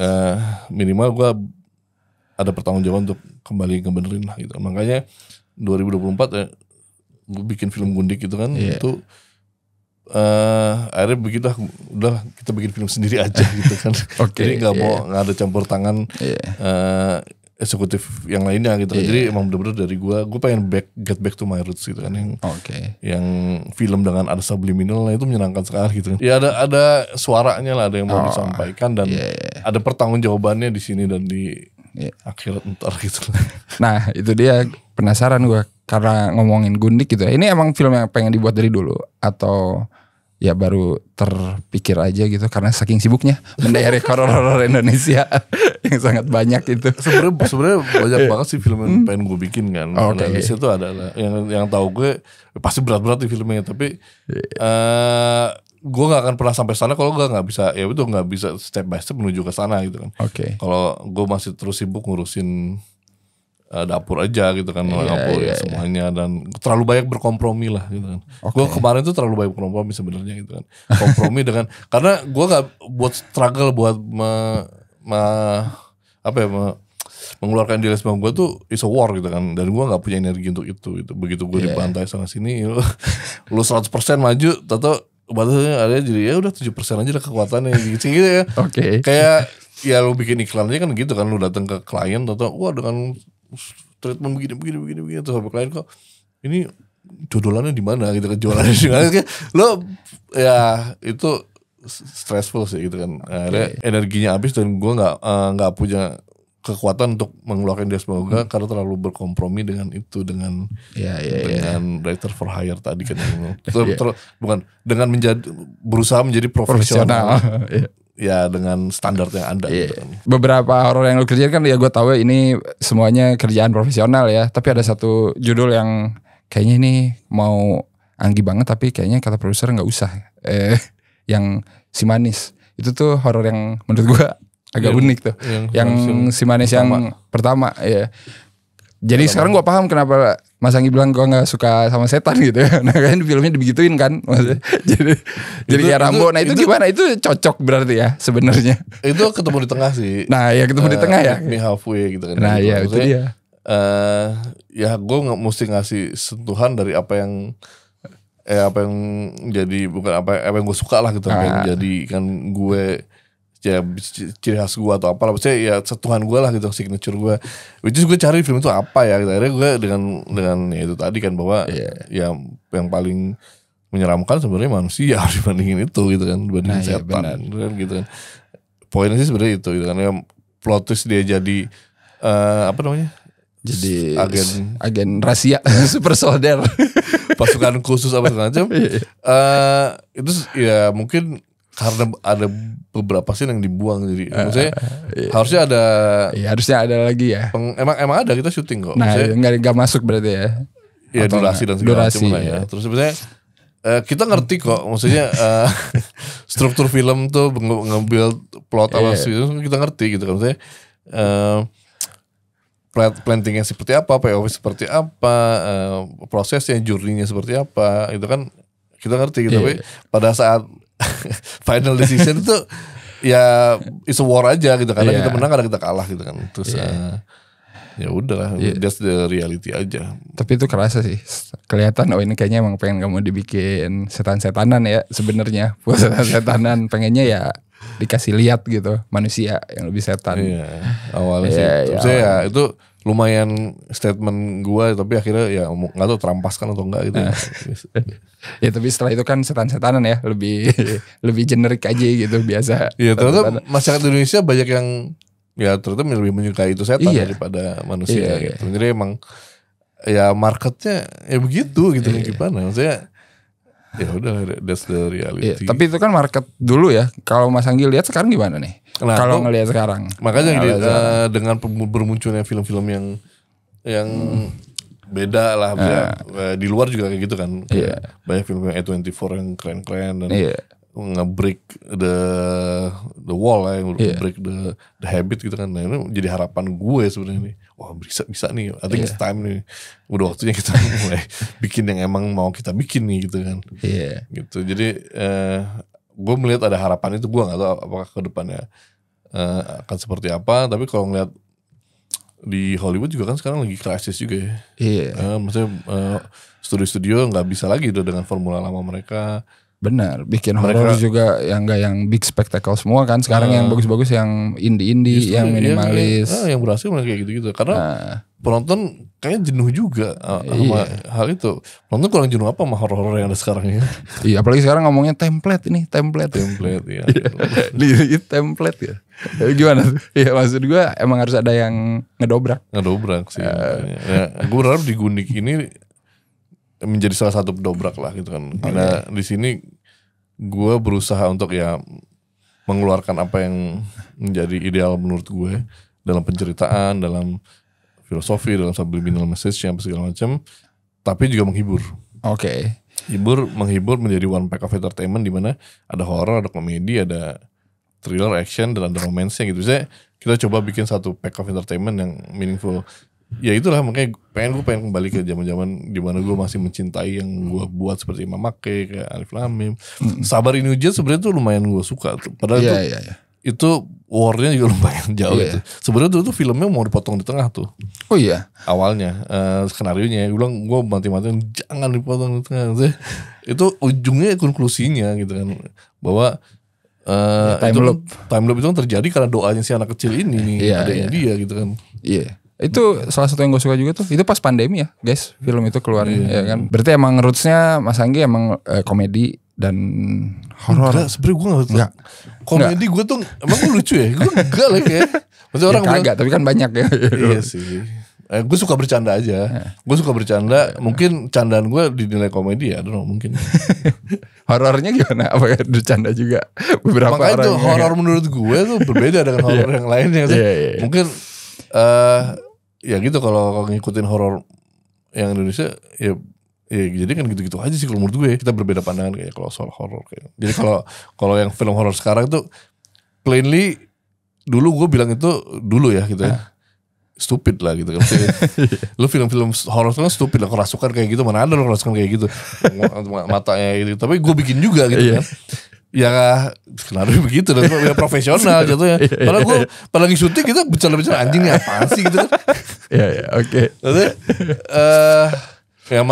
minimal gue ada pertanggungjawaban untuk kembali ngebenerin lah gitu. Makanya 2024 gue bikin film Gundik gitu kan. Itu akhirnya begitu udah kita bikin film sendiri aja gitu kan. Jadi nggak ada campur tangan eksekutif yang lainnya gitu kan. Jadi emang bener-bener dari gue pengen get back to my roots gitu kan. Yang film dengan ada subliminal itu menyenangkan sekali gitu kan. Ya ada suaranya lah, ada yang mau disampaikan dan ada pertanggungjawabannya di sini dan di akhirat ntar gitu. Nah itu dia, penasaran gue karena ngomongin Gundik gitu. Ini emang film yang pengen dibuat dari dulu atau ya baru terpikir aja gitu karena saking sibuknya mendayakan horor Indonesia yang sangat banyak itu. Sebenarnya banyak banget sih film yang pengen gue bikin kan. Di situ ada yang tahu gue pasti berat-berat di filmnya, tapi gue nggak akan pernah sampai sana kalau gue nggak bisa, ya itu nggak bisa step by step menuju ke sana gitu kan. Kalau gue masih terus sibuk ngurusin dapur aja gitu kan, dapur semuanya dan terlalu banyak berkompromi lah gitu kan. Gue kemarin tuh terlalu banyak berkompromi sebenarnya gitu kan. Kompromi dengan karena gue nggak buat struggle buat mengeluarkan idealisme gue tuh is a war gitu kan. Dan gue gak punya energi untuk itu gitu. Begitu gue dibantai sana sini, lu 100% maju, atau batasnya ada jadi ya udah 7% aja lah kekuatannya gitu ya. Kayak ya lu bikin iklan aja kan gitu kan, lu datang ke klien atau wah dengan treatment begini terus sampai klien kok ini jodolannya di mana gitu kan, jualannya di mana kayak lo ya itu stressful sih gitu kan. Akhirnya energinya habis dan gue nggak punya kekuatan untuk mengeluarkan dia semoga karena terlalu berkompromi dengan itu, dengan writer for hire tadi kan. Bukan dengan berusaha menjadi profesional. Ya dengan standar yang ada gitu kan. Beberapa horor yang lu kerjain kan ya gue tahu ini semuanya kerjaan profesional ya. Tapi ada satu judul yang kayaknya ini mau anggi banget tapi kayaknya kata produser gak usah. Yang Si Manis. Itu tuh horor yang menurut gue agak unik tuh. Yang Si Manis yang pertama ya. Jadi sekarang gue paham kenapa Mas Anggi bilang gue gak suka sama setan gitu ya. Nah kan filmnya dibegituin kan. Jadi kayak Rambo. Nah itu gimana? Itu cocok berarti ya sebenarnya. Itu ketemu di tengah sih. Nah ya ketemu di tengah ya. Me halfway gitu kan. Nah ya itu dia. Ya gue mesti ngasih sentuhan dari apa yang jadi bukan apa yang gue suka lah gitu. Apa yang jadi kan gue ya ciri khas gue atau apa lah, maksudnya ya sentuhan gue lah gitu, signature gue. Which is gue cari film itu apa ya gitu. Akhirnya gue dengan ya itu tadi kan bahwa ya yang paling menyeramkan sebenarnya manusia dibandingin itu gitu kan, dibandingin setan gitu kan. Poinnya sih sebenarnya itu gitu kan. Ya, plot twist dia jadi apa namanya? Jadi agen rahasia super soldier. pasukan khusus apa segala macam. Itu ya mungkin karena ada beberapa scene yang dibuang, jadi maksudnya harusnya ada. Iya, harusnya ada lagi ya. Emang ada, kita syuting kok. Nah, nggak masuk berarti ya. Ya durasi dan segala macam lah ya. Terus sebenarnya kita ngerti kok, maksudnya struktur film tuh nge-build plot apa sih, kita ngerti gitu kan. Maksudnya plantingnya seperti apa, payoff seperti apa, prosesnya, journey-nya seperti apa, itu kan kita ngerti gitu. Tapi pada saat final decision itu ya it's a war aja gitu, karena kita menang, kadang kita kalah gitu kan. Terus ya udahlah, just the reality aja. Tapi itu kerasa sih, kelihatan ini kayaknya emang pengen kamu dibikin setan-setanan ya sebenarnya. Buat setan-setanan pengennya ya dikasih lihat gitu manusia yang lebih setan. Iya, awalnya sih. Terus ya itu lumayan statement gue, tapi akhirnya ya nggak tahu terampaskan atau enggak gitu. Ya tapi setelah itu kan setan-setanan ya, lebih generik aja gitu biasa. Iya, ternyata masyarakat Indonesia banyak yang ya ternyata lebih menyukai itu setan daripada manusia gitu. Jadi emang ya marketnya ya begitu gitu, gimana maksudnya. Ya udah, that's the reality. Tapi itu kan market dulu ya. Kalau Mas Anggi lihat sekarang gimana nih? Nah, kalau ngelihat sekarang. Makanya dengan bermunculnya film-film yang beda lah, di luar juga kayak gitu kan. Banyak film yang A24 yang keren-keren dan nge-break the wall lah, yang break the habit gitu kan. Nah, ini jadi harapan gue sebenarnya nih. Wah, bisa nih. I think it's time nih. Udah waktunya kita mulai bikin yang emang mau kita bikin nih gitu kan. Gitu. Jadi gue melihat ada harapan itu. Gue gak tahu apakah ke depannya akan seperti apa. Tapi kalau ngeliat di Hollywood juga kan sekarang lagi krisis juga ya. Maksudnya studio-studio gak bisa lagi udah dengan formula lama mereka. Benar, bikin horor juga yang gak yang big spectacle semua kan. Sekarang yang bagus-bagus yang indie-indie, yang minimalis. Yang berhasil malah kayak gitu-gitu. Karena penonton kayaknya jenuh juga sama hal itu. Penonton kurang jenuh apa sama horor-horor yang ada sekarang ya. Iya, apalagi sekarang ngomongnya template ya. Template ya. Gimana tuh? Ya maksud gue emang harus ada yang ngedobrak sih. Gue berharap di Gundik ini menjadi salah satu pendobrak lah gitu kan. Karena di sini gue berusaha untuk ya mengeluarkan apa yang menjadi ideal menurut gue dalam penceritaan, dalam filosofi, dalam subliminal message yang segala macam, tapi juga menghibur. Menghibur menjadi one pack of entertainment, di mana ada horror, ada komedi, ada thriller, action, dan ada romance-nya gitu. Saya kita coba bikin satu pack of entertainment yang meaningful. Ya itulah, makanya gue pengen kembali ke zaman-zaman di mana gue masih mencintai yang gue buat seperti Imam Make, kayak Alif Lam Mim. Sabar Ini Hujan sebenarnya tuh lumayan gue suka tuh. Padahal itu war-nya juga lumayan jauh gitu. Sebenarnya tuh filmnya mau dipotong di tengah tuh. Oh iya. Awalnya skenarionya gue bilang gue mati-matian jangan dipotong di tengah. Itu ujungnya konklusinya gitu kan, bahwa time loop itu kan terjadi karena doanya si anak kecil ini nih, adanya dia gitu kan. Itu salah satu yang gue suka juga tuh. Itu pas pandemi ya guys, film itu keluarnya ya kan. Berarti emang rootsnya Mas Anggi emang komedi dan horor. Enggak, sebenernya gue gak komedi. Gue tuh emang gue lucu ya. Gue enggak lah kayak. Maksudnya orang kagak, tapi kan banyak ya. Iya sih. Gue suka bercanda aja. Gue suka bercanda. Mungkin candaan gue dinilai komedi ya, I don't know, mungkin. Horornya gimana? Apa bercanda juga? Beberapa makanya tuh horor menurut gue tuh berbeda dengan horor yang lainnya. Mungkin ya gitu, kalau ngikutin horor yang Indonesia ya jadi kan gitu-gitu aja sih kalau menurut gue. Kita berbeda pandangan kayak kalau soal horor kayak. Jadi kalau yang film horor sekarang tuh plainly, dulu gue bilang itu dulu ya gitu ya. Stupid lah gitu kan. Lu film-film horor kan stupid lah, kerasukan kayak gitu, mana ada lo kerasukan kayak gitu. Matanya gitu. Tapi gue bikin juga gitu kan. Ya skenario begitu dan ya profesional jatuhnya. Padahal gue pada lagi syuting kita bicara anjing nih apaan sih gitu kan. Oke. Ya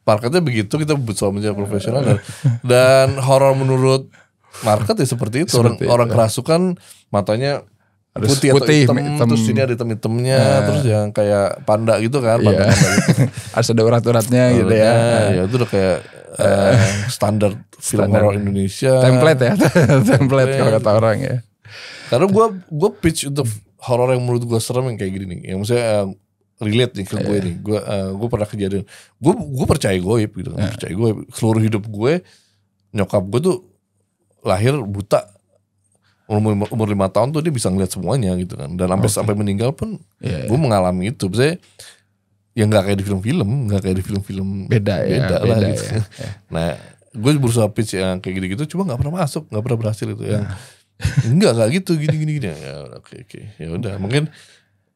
marketnya begitu, kita berusaha menjadi profesional dan horor menurut market ya seperti itu. Orang kerasukan matanya putih atau hitam, terus sini ada hitam-hitamnya, terus yang kayak panda gitu kan, panda gitu. Harus ada urat-uratnya gitu ya. Ya itu udah kayak standar film horor Indonesia. Template kalau kata orang ya. Karena gue pitch untuk horor yang menurut gue serem yang kayak gini nih. Yang maksudnya relate nih ke gue nih. Gue pernah kejadian. Gue percaya goib gitu kan. Percaya goib. Seluruh hidup gue, nyokap gue tuh lahir buta. Umur 5 tahun tuh dia bisa ngeliat semuanya gitu kan. Dan sampai meninggal pun gue mengalami itu. Maksudnya ya nggak kayak di film-film, nggak kayak di film-film beda lah gitu. Nah, gue berusaha pitch yang kayak gitu-gitu, cuma nggak pernah masuk, nggak pernah berhasil itu. Yang nggak gitu, gini. Ya oke. Ya udah, mungkin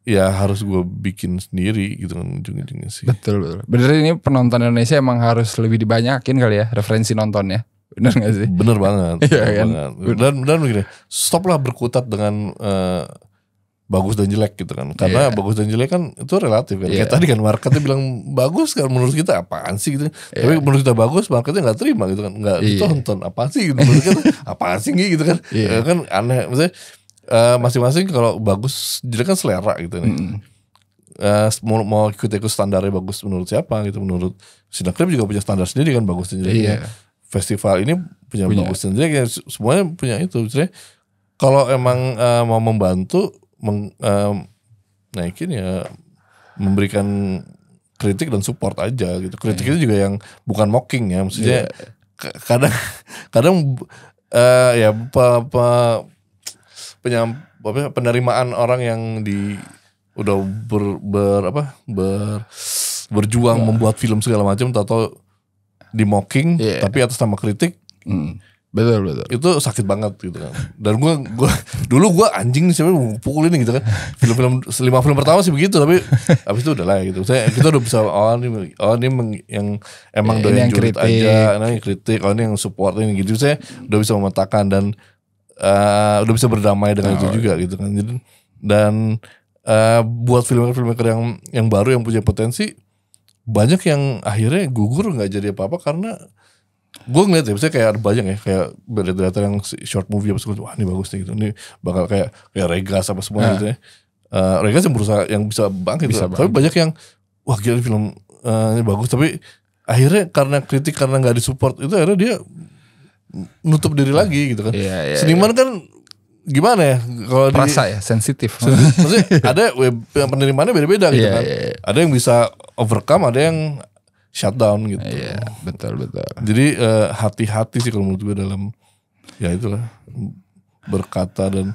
ya harus gue bikin sendiri gitu kan ujung-ujungnya sih. Betul. Bener ini penonton Indonesia emang harus lebih dibanyakin kali ya referensi nontonnya. Bener gak sih? Bener banget. Kan? Dan begini, stoplah berkutat dengan bagus dan jelek gitu kan. Karena bagus dan jelek kan itu relatif kan. Kayak tadi kan marketnya bilang bagus kan, menurut kita apaan sih gitu. Tapi menurut kita bagus, marketnya gak terima gitu kan. Gak ditonton, apaan sih gitu. Menurut kita apaan sih gitu kan. Kan aneh. Maksudnya masing-masing kalau bagus jelek kan selera gitu nih. Mau ikut standarnya bagus menurut siapa gitu. Menurut Cinecrip juga punya standar sendiri kan, bagus dan jeleknya. Festival ini punya bagus dan jelek ya, semuanya punya itu. Maksudnya kalau emang mau membantu naikin ya memberikan kritik dan support aja gitu. Kritik itu juga yang bukan mocking ya, maksudnya kadang ya penerimaan orang yang udah berjuang membuat film segala macam atau di mocking tapi atas nama kritik. Betul. Itu sakit banget gitu kan. Dan dulu gue anjing nih, siapa pukulin gitu kan. Film-film 5 film pertama sih begitu, tapi abis itu udah lah gitu. Kita udah bisa ini yang emang doyan julid aja, yang kritik, ini yang support ini gitu. Saya udah bisa memetakan dan udah bisa berdamai dengan itu juga gitu kan. Dan buat filmmaker yang baru yang punya potensi, banyak yang akhirnya gugur nggak jadi apa-apa karena gue ngeliat ya, misalnya kayak ada banyak ya, kayak berita-berita yang short movie apa segala, wah ini bagus nih gitu, ini bakal kayak Regas apa semua gitu ya. Regas yang bisa bangkit gitu. Tapi banyak yang wah gila film ini bagus, tapi akhirnya karena kritik, karena nggak disupport itu, akhirnya dia nutup diri lagi gitu kan. Seniman kan gimana ya kalau perasa ya, sensitif. Maksudnya ada penerimaannya beda-beda gitu kan. Ada yang bisa overcome, ada yang shutdown gitu. Betul. Jadi hati-hati sih kalau menurut gue dalam ya itulah berkata dan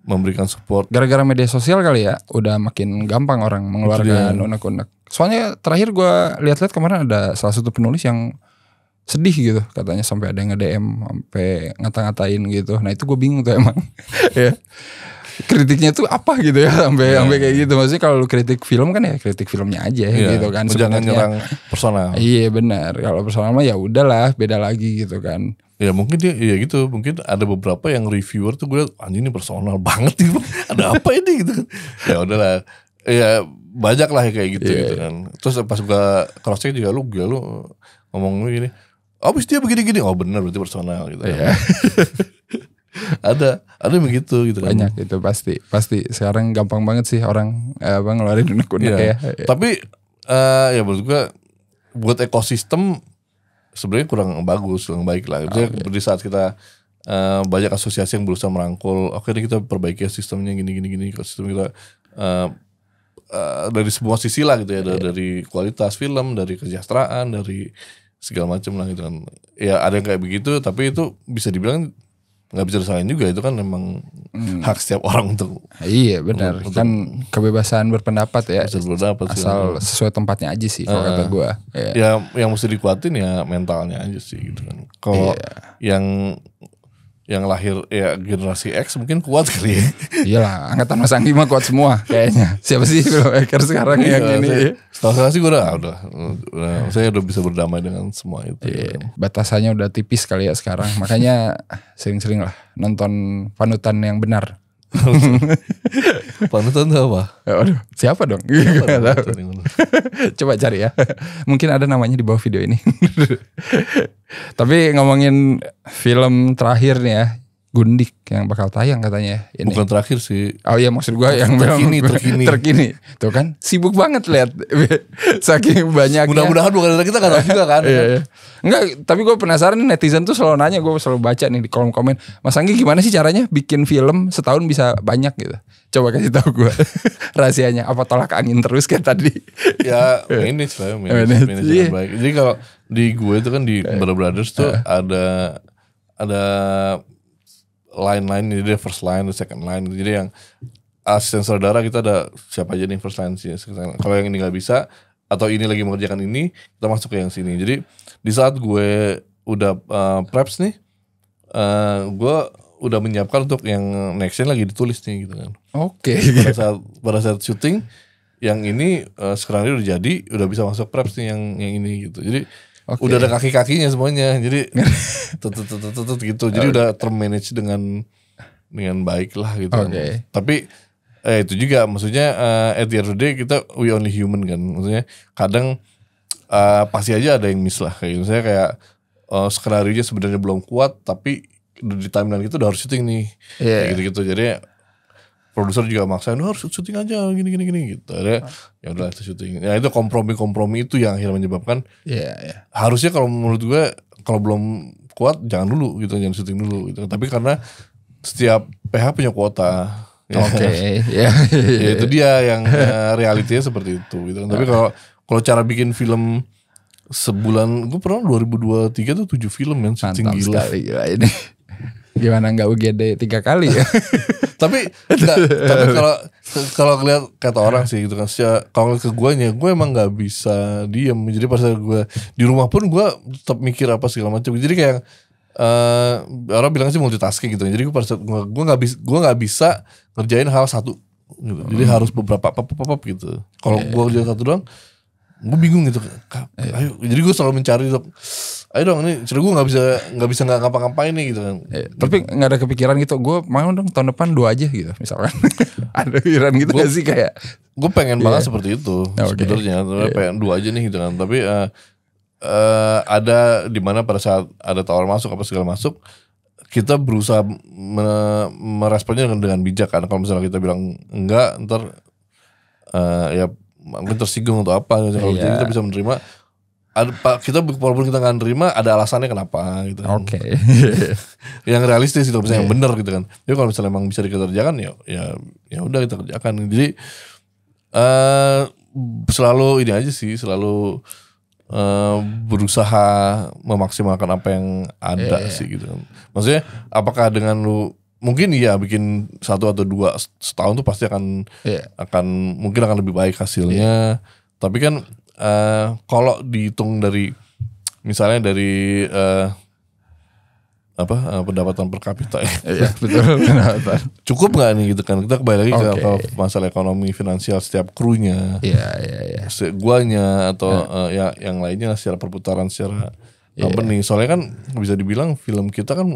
memberikan support. Gara-gara media sosial kali ya, udah makin gampang orang mengeluarkan unek-unek. Soalnya terakhir gue lihat-lihat kemarin ada salah satu penulis yang sedih gitu, katanya sampai ada yang nge-DM sampai ngata-ngatain gitu. Nah itu gue bingung tuh emang. Ya. Kritiknya tuh apa gitu ya, sampai kayak gitu. Maksudnya kalau lu kritik film kan ya kritik filmnya aja gitu kan. Jangan nyerang personal. Iya benar. Kalau personal mah ya udahlah, beda lagi gitu kan. Ya mungkin dia ya gitu, mungkin ada beberapa yang reviewer tuh gue liat, anjing ini personal banget nih, ada apa ini gitu kan. Ya udahlah. Ya banyak lah kayak gitu kan. Terus pas gue cross check juga lu ngomong gini, abis dia begini-gini, oh benar berarti personal gitu. ada begitu gitu kan. Banyak itu pasti sekarang gampang banget sih orang ngeluarin unek-unek ya. Tapi ya menurut gue buat ekosistem sebenarnya kurang bagus, kurang baik lah. Di saat kita banyak asosiasi yang berusaha merangkul, oke ini kita perbaiki sistemnya gini, sistem kita dari semua sisi lah gitu ya, dari kualitas film, dari kesejahteraan, dari segala macam lah gitu kan. Ya ada yang kayak begitu, tapi itu bisa dibilang nggak bisa disalahin juga, itu kan memang hak setiap orang untuk. Iya benar, kan kebebasan berpendapat ya. Asal sesuai tempatnya aja sih kalau kata gue. Ya yang mesti dikuatin ya mentalnya aja sih gitu kan. Kalau yang lahir ya generasi X mungkin kuat kali ya. Iyalah, angkatan Mas Anggi mah kuat semua kayaknya. Siapa sih filmmaker sekarang yang ini? Setelah sih gue saya udah bisa berdamai dengan semua itu. Kan. Batasannya udah tipis kali ya sekarang. Makanya sering-sering lah nonton panutan yang benar. Panutan itu apa? Aduh, siapa dong? Coba cari ya. Mungkin ada namanya di bawah video ini. Tapi ngomongin film terakhir nih ya, Gundik yang bakal tayang katanya ini. Bukan terakhir sih. Oh iya maksud gue yang terkini. Tuh kan sibuk banget lihat saking banyaknya. Mudah-mudahan bukan kita gak tahu juga kan. Iya. Enggak, tapi gue penasaran nih, netizen tuh selalu nanya, gue selalu baca nih di kolom komen, Mas Anggi gimana sih caranya bikin film setahun bisa banyak gitu. Coba kasih tahu gue rahasianya. Apa tolak angin terus kayak tadi? Ya manage lah, manage dengan baik. Jadi kalau di gue itu kan di Brothers tuh ada line-line, jadi first line, second line. Jadi yang asisten saudara kita ada siapa aja nih first line sih. Kalau yang ini nggak bisa atau ini lagi mengerjakan ini, kita masuk ke yang sini. Jadi di saat gue udah preps nih, gue udah menyiapkan untuk yang nextnya lagi ditulis nih gitu kan. Oke. Pada saat syuting yang ini sekarang ini udah jadi, udah bisa masuk preps nih yang ini gitu. Jadi udah ada kaki-kakinya semuanya. Jadi tutut gitu. Jadi udah termanage dengan baik lah gitu. Tapi itu juga maksudnya at the end of the day kita we only human kan. Maksudnya kadang pasti aja ada yang miss lah. Kayak misalnya kayak skenario-nya sebenarnya belum kuat tapi di timeline itu udah harus syuting nih. Kayak gitu-gitu. Jadi produser juga maksain harus syuting aja gini gitu. Ya udah itu syuting. Ya itu kompromi itu yang akhirnya menyebabkan harusnya kalau menurut gue kalau belum kuat jangan dulu gitu, jangan syuting dulu gitu. Tapi karena setiap PH punya kuota. Ya itu dia yang realitinya seperti itu gitu. Tapi kalau cara bikin film sebulan, gue pernah 2023 tuh 7 film yang syuting. Mantap sekali gila ini. Gimana nggak UGD 3 kali ya? tapi kalau ngeliat kata orang sih gitu kan, kalau ke guanya, gue emang nggak bisa diem. Jadi pas gue di rumah pun gue tetap mikir apa segala macam. Jadi kayak orang bilang sih multitasking gitu. Jadi gue nggak bisa ngerjain hal satu. Gitu. Jadi harus beberapa pop gitu. Kalau gue kerjain satu doang, gue bingung gitu. Ayo, jadi gue selalu mencari ayo dong ini cerita gue nggak bisa ngapa-ngapain nih gitu kan. Tapi nggak ada kepikiran gitu, gue mau dong tahun depan 2 aja gitu misalkan. Ada pikiran gitu gak sih kayak? Gue pengen banget seperti itu sebenarnya. Pengen 2 aja nih gitu kan. Tapi ada di mana pada saat ada tawar masuk apa segala masuk, kita berusaha meresponnya dengan bijak kan. Kalau misalnya kita bilang enggak, ntar ya mungkin tersinggung atau apa. Kalau kita bisa menerima. Kita walaupun kita nggak nerima ada alasannya kenapa gitu kan. Yang realistis itu misalnya yang benar gitu kan. Jadi kalau misalnya memang bisa dikerjakan ya udah kita kerjakan. Jadi selalu ini aja sih, selalu berusaha memaksimalkan apa yang ada sih gitu kan. Maksudnya apakah dengan lu mungkin bikin 1 atau 2 setahun tuh pasti akan mungkin akan lebih baik hasilnya. Tapi kan kalau dihitung dari misalnya dari pendapatan per kapita betul. Cukup nggak nih gitu kan, kita kembali lagi ke masalah ekonomi finansial setiap krunya, guanya atau yang lainnya secara perputaran secara company. Soalnya kan bisa dibilang film kita kan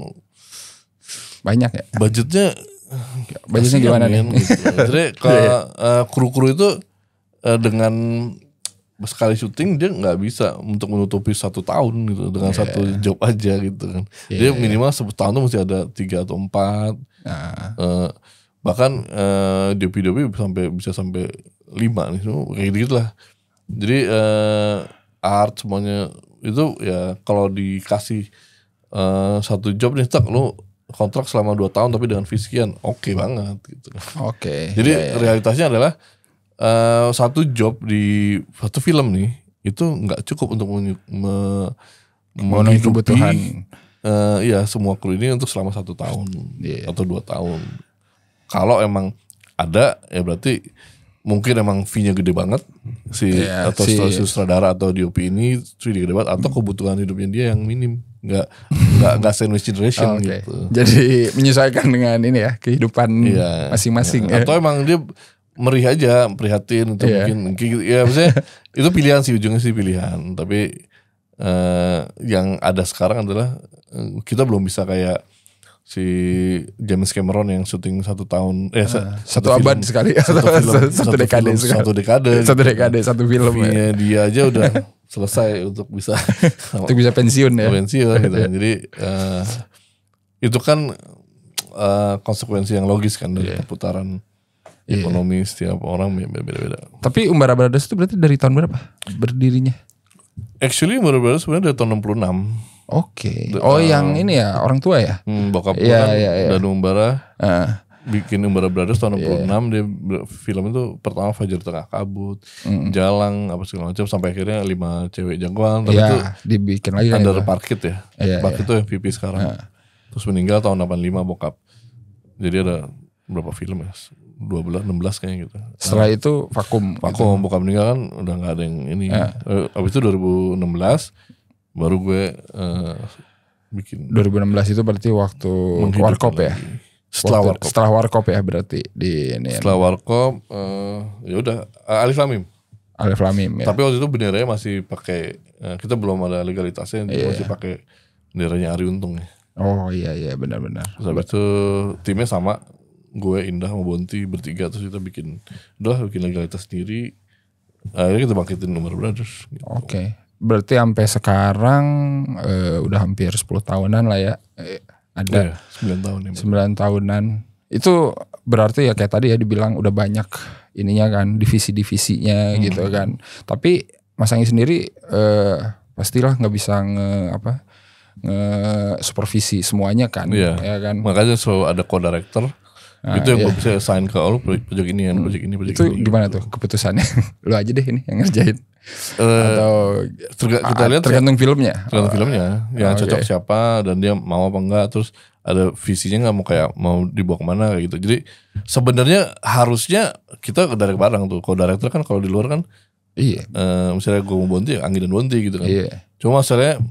banyak ya budgetnya gimana nih gitu. Jadi kalau kru-kru itu dengan sekali syuting dia nggak bisa untuk menutupi 1 tahun gitu dengan 1 job aja gitu kan. Dia minimal 10 tahun tuh mesti ada 3 atau 4. Bahkan DP bisa sampai 5 nih, kayak gitu lah. Jadi art semuanya itu ya kalau dikasih 1 job nih lu kontrak selama 2 tahun tapi dengan fee sekian, oke banget gitu. Jadi realitasnya adalah 1 job di 1 film nih itu nggak cukup untuk memenuhi kebutuhan semua kru ini untuk selama 1 tahun atau 2 tahun. Kalau emang ada ya berarti mungkin emang fee-nya gede banget atau sutradara atau DOP ini fee-nya gede banget, atau kebutuhan hidupnya dia yang minim, nggak sandwich generation gitu. Jadi menyesuaikan dengan ini ya kehidupan masing-masing. Atau emang dia merih aja, prihatin atau mungkin ya maksudnya itu pilihan sih, ujungnya sih pilihan. Tapi yang ada sekarang adalah kita belum bisa kayak si James Cameron yang syuting 1 tahun 1 abad sekali, 1 dekade sekali, 1 dekade 1 film ya. Dia aja udah selesai untuk bisa pensiun ya. Pensiun gitu kan. Jadi itu kan konsekuensi yang logis kan dari perputaran ekonomi setiap orang beda-beda. Tapi Umbara Brothers itu berarti dari tahun berapa berdirinya? Actually Umbara Brothers sebenarnya dari tahun 66. Oke. Oh yang ini ya orang tua ya? Bokap gue kan dan Umbara bikin Umbara Brothers tahun 66. Dia film itu pertama Fajar Tengah Kabut, Jalang apa segala macam sampai akhirnya 5 Cewek Jagoan. Tapi itu dibikin lagi Under Parkit ya. Parkit itu MVP sekarang. Terus meninggal tahun 85 bokap. Jadi ada berapa film ya? 12, 16 kayaknya gitu. Setelah itu vakum gitu. Bokap meninggal kan udah gak ada yang ini. Abis itu 2016 baru gue bikin. 2016 itu berarti waktu Warkop ya? Setelah Warkop ya berarti di ini. Setelah Warkop ya udah Alif Lamim ya. Tapi waktu itu benderanya masih pakai kita belum ada legalitasnya, masih pakai benderanya Ari Untung ya. Oh iya benar-benar. Terus habis itu timnya sama, gue Indah sama Bonti bertiga, terus kita bikin legalitas sendiri. Akhirnya kita bangkitin Umbara Brothers gitu. Oke. Berarti sampai sekarang udah hampir 10 tahunan lah ya. Ada 9 tahun ya. 9 tahunan. Itu berarti ya kayak tadi ya dibilang udah banyak ininya kan, divisi-divisinya gitu kan. Tapi Mas Anggi sendiri pastilah nggak bisa supervisi semuanya kan, ya kan. Makanya selalu ada co-director. Itu yang bisa assign ke lu project ini kan, project ini. Itu gimana tuh keputusannya? Lu aja deh ini yang ngerjain. Atau kita lihat tergantung filmnya. Yang cocok siapa dan dia mau apa enggak, terus ada visinya nggak mau dibawa kemana kayak gitu. Jadi sebenarnya harusnya kita direct bareng tuh. Co-director kan kalau di luar kan, misalnya gue mau Bonti, Anggi dan Bonti gitu kan. Cuma masalahnya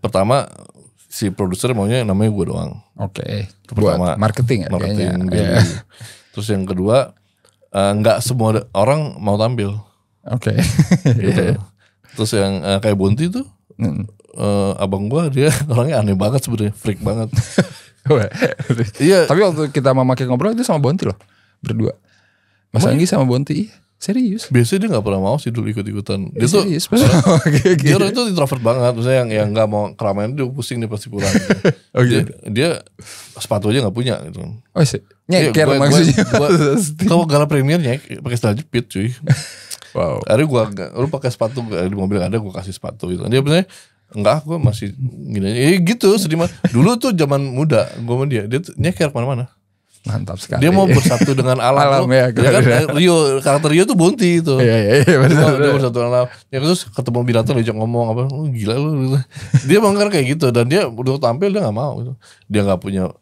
pertama si produser maunya namanya gue doang. Oke. Buat marketing dia. Terus yang kedua nggak semua orang mau tampil. Oke. Gitu. Terus yang kayak Bonti tuh abang gue dia orangnya aneh banget sebenarnya, freak banget. Iya. Tapi waktu kita memakai ngobrol itu sama Bonti loh, berdua. Mas Anggi sama Bonti. Serius? Biasanya dia gak pernah mau sih dulu ikut-ikutan. Dia serius, tuh dia orang itu introvert banget. Maksudnya yang gak mau keramaian, dia pusing, dia pasti pulang gitu. dia sepatu aja gak punya gitu. Oh sih? Nyeker maksudnya. Kalau Gala Premier pakai sandal jepit cuy. Wow. Akhirnya lu pakai sepatu di mobil gak ada, gue kasih sepatu gitu. Dia biasanya enggak, gue masih gini aja. Gitu sedih. Dulu tuh zaman muda gue sama dia nyeker kemana-mana. Mantap sekali. Dia mau bersatu dengan alam ya kan. Karakter Rio tuh Bonti itu. Iya benar. Dia bersatu dengan alam. Ya terus ketemu binatang diajak ngomong apa, gila lu. Dia bangkar kayak gitu, dan dia udah tampil dia nggak mau gitu. Dia nggak punya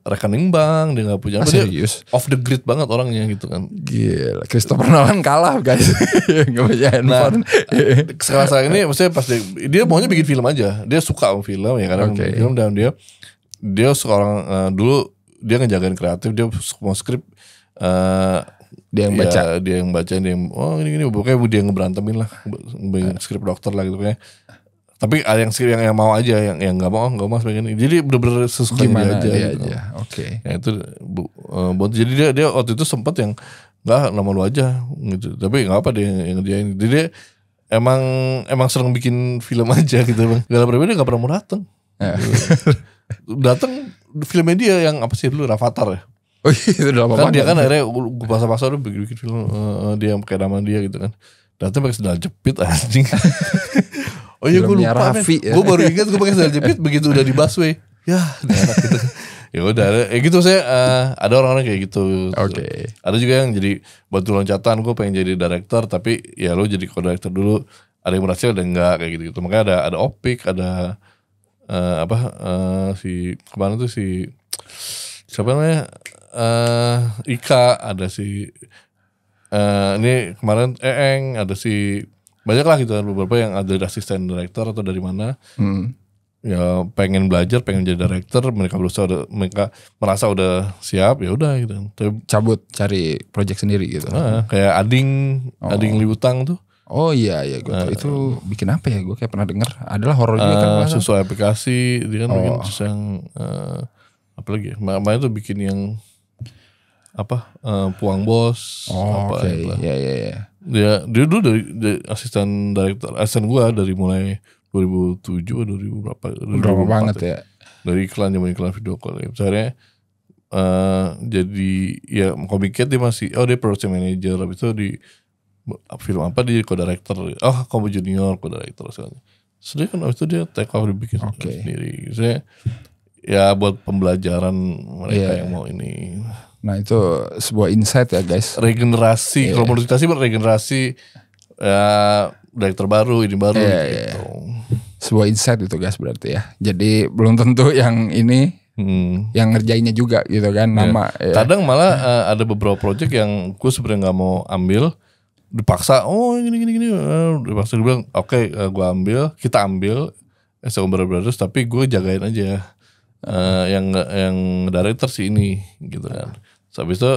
rekening bank, dia nggak punya apa, dia off the grid banget orangnya gitu kan. Gila, Christopher Nolan kalah guys. Nggak punya handphone. Sekarang ini maksudnya pas dia maunya bikin film aja. Dia suka sama film ya karena film, dan dia seorang dulu dia ngejagain kreatif, dia mau skrip dia yang baca, dia ini pokoknya dia ngeberantemin lah, skrip dokter lah gitu kayak. Tapi ada yang skrip yang mau aja, yang nggak mau sebagian. Jadi bener-bener sesuka dia aja. Gitu. Oke. Ya itu jadi dia waktu itu sempet yang nggak nama lu aja gitu. Tapi nggak apa, dia yang ngerjain. Jadi dia emang sering bikin film aja gitu bang. Gala Premier dia nggak pernah mau dateng. Datang filmnya dia yang apa sih dulu, Rafathar ya. Oh iya, itu udah lama banget. Kan dia kan akhirnya gue pasang udah bikin film dia pakai nama dia gitu kan. Datang pakai sandal jepit anjing. Oh iya gue lupa ya. Gue baru ingat gue pakai sandal jepit begitu udah di busway. Ya, gitu. Ya udah, gitu saya ada orang-orang kayak gitu. Oke. Ada juga yang jadi batu loncatan, gue pengen jadi director tapi ya lo jadi co-director dulu. Ada yang berhasil, ada yang enggak kayak gitu. Makanya ada Opik, ada si kemana tuh si siapa namanya Ika, ada si ini kemarin Eeng, ada si banyak lah gitu kan, beberapa yang ada dari asisten director atau dari mana ya pengen belajar, pengen jadi director, mereka merasa udah siap, ya udah gitu. Cabut cari project sendiri gitu. Kayak Ading Liutang tuh. Oh iya gue tahu itu bikin apa ya, gue kayak pernah denger adalah horor juga kan. Susu aplikasi dia kan bikin terus yang apa lagi? Makanya tuh bikin yang apa Puang Bos. Oke. Iya. Dia dulu dari asisten director, asisten gue dari mulai 2007 2000 berapa? Berapa banget ya. Dari iklan video call. Misalnya jadi ya Comic-Cat dia masih dia production manager, habis itu di film apa dia co-director. Kamu junior co-director segala. Sudah kan habis itu dia take over dibikin sendiri. Saya ya buat pembelajaran mereka yang mau ini. Nah itu sebuah insight ya guys. Regenerasi, kalau menurut kita sih regenerasi ya director baru, ini baru gitu. Sebuah insight itu guys berarti ya. Jadi belum tentu yang ini yang ngerjainnya juga gitu kan nama. Kadang malah ada beberapa project yang gue sebenarnya nggak mau ambil, dipaksa. Gini. Dipaksa gue bilang gue ambil, kita ambil as a brothers, tapi gue jagain aja yang director si ini gitu kan. Habis itu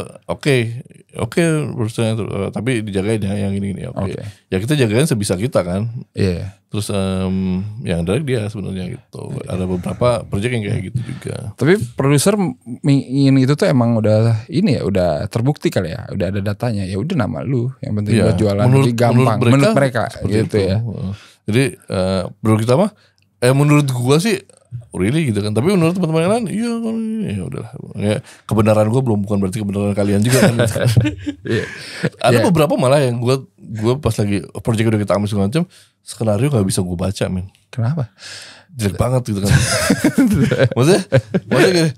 tapi dijagain ya yang ini. Ya kita jagain sebisa kita kan. Terus yang direct dia sebenarnya gitu. Ada beberapa project yang kayak gitu juga. Tapi produser ingin itu tuh emang udah ini ya, udah terbukti kali ya, udah ada datanya. Ya udah nama lu, yang penting buat jualan lebih gampang menurut mereka gitu ya. Jadi menurut kita mah menurut gua sih really gitu kan. Tapi menurut teman-teman yang lain ya udahlah. Ya, kebenaran gue bukan berarti kebenaran kalian juga kan. Ada beberapa malah yang gue pas lagi project udah kita ambil segala macam, skenario gak bisa gue baca men. Kenapa? Jelek banget gitu kan. Maksudnya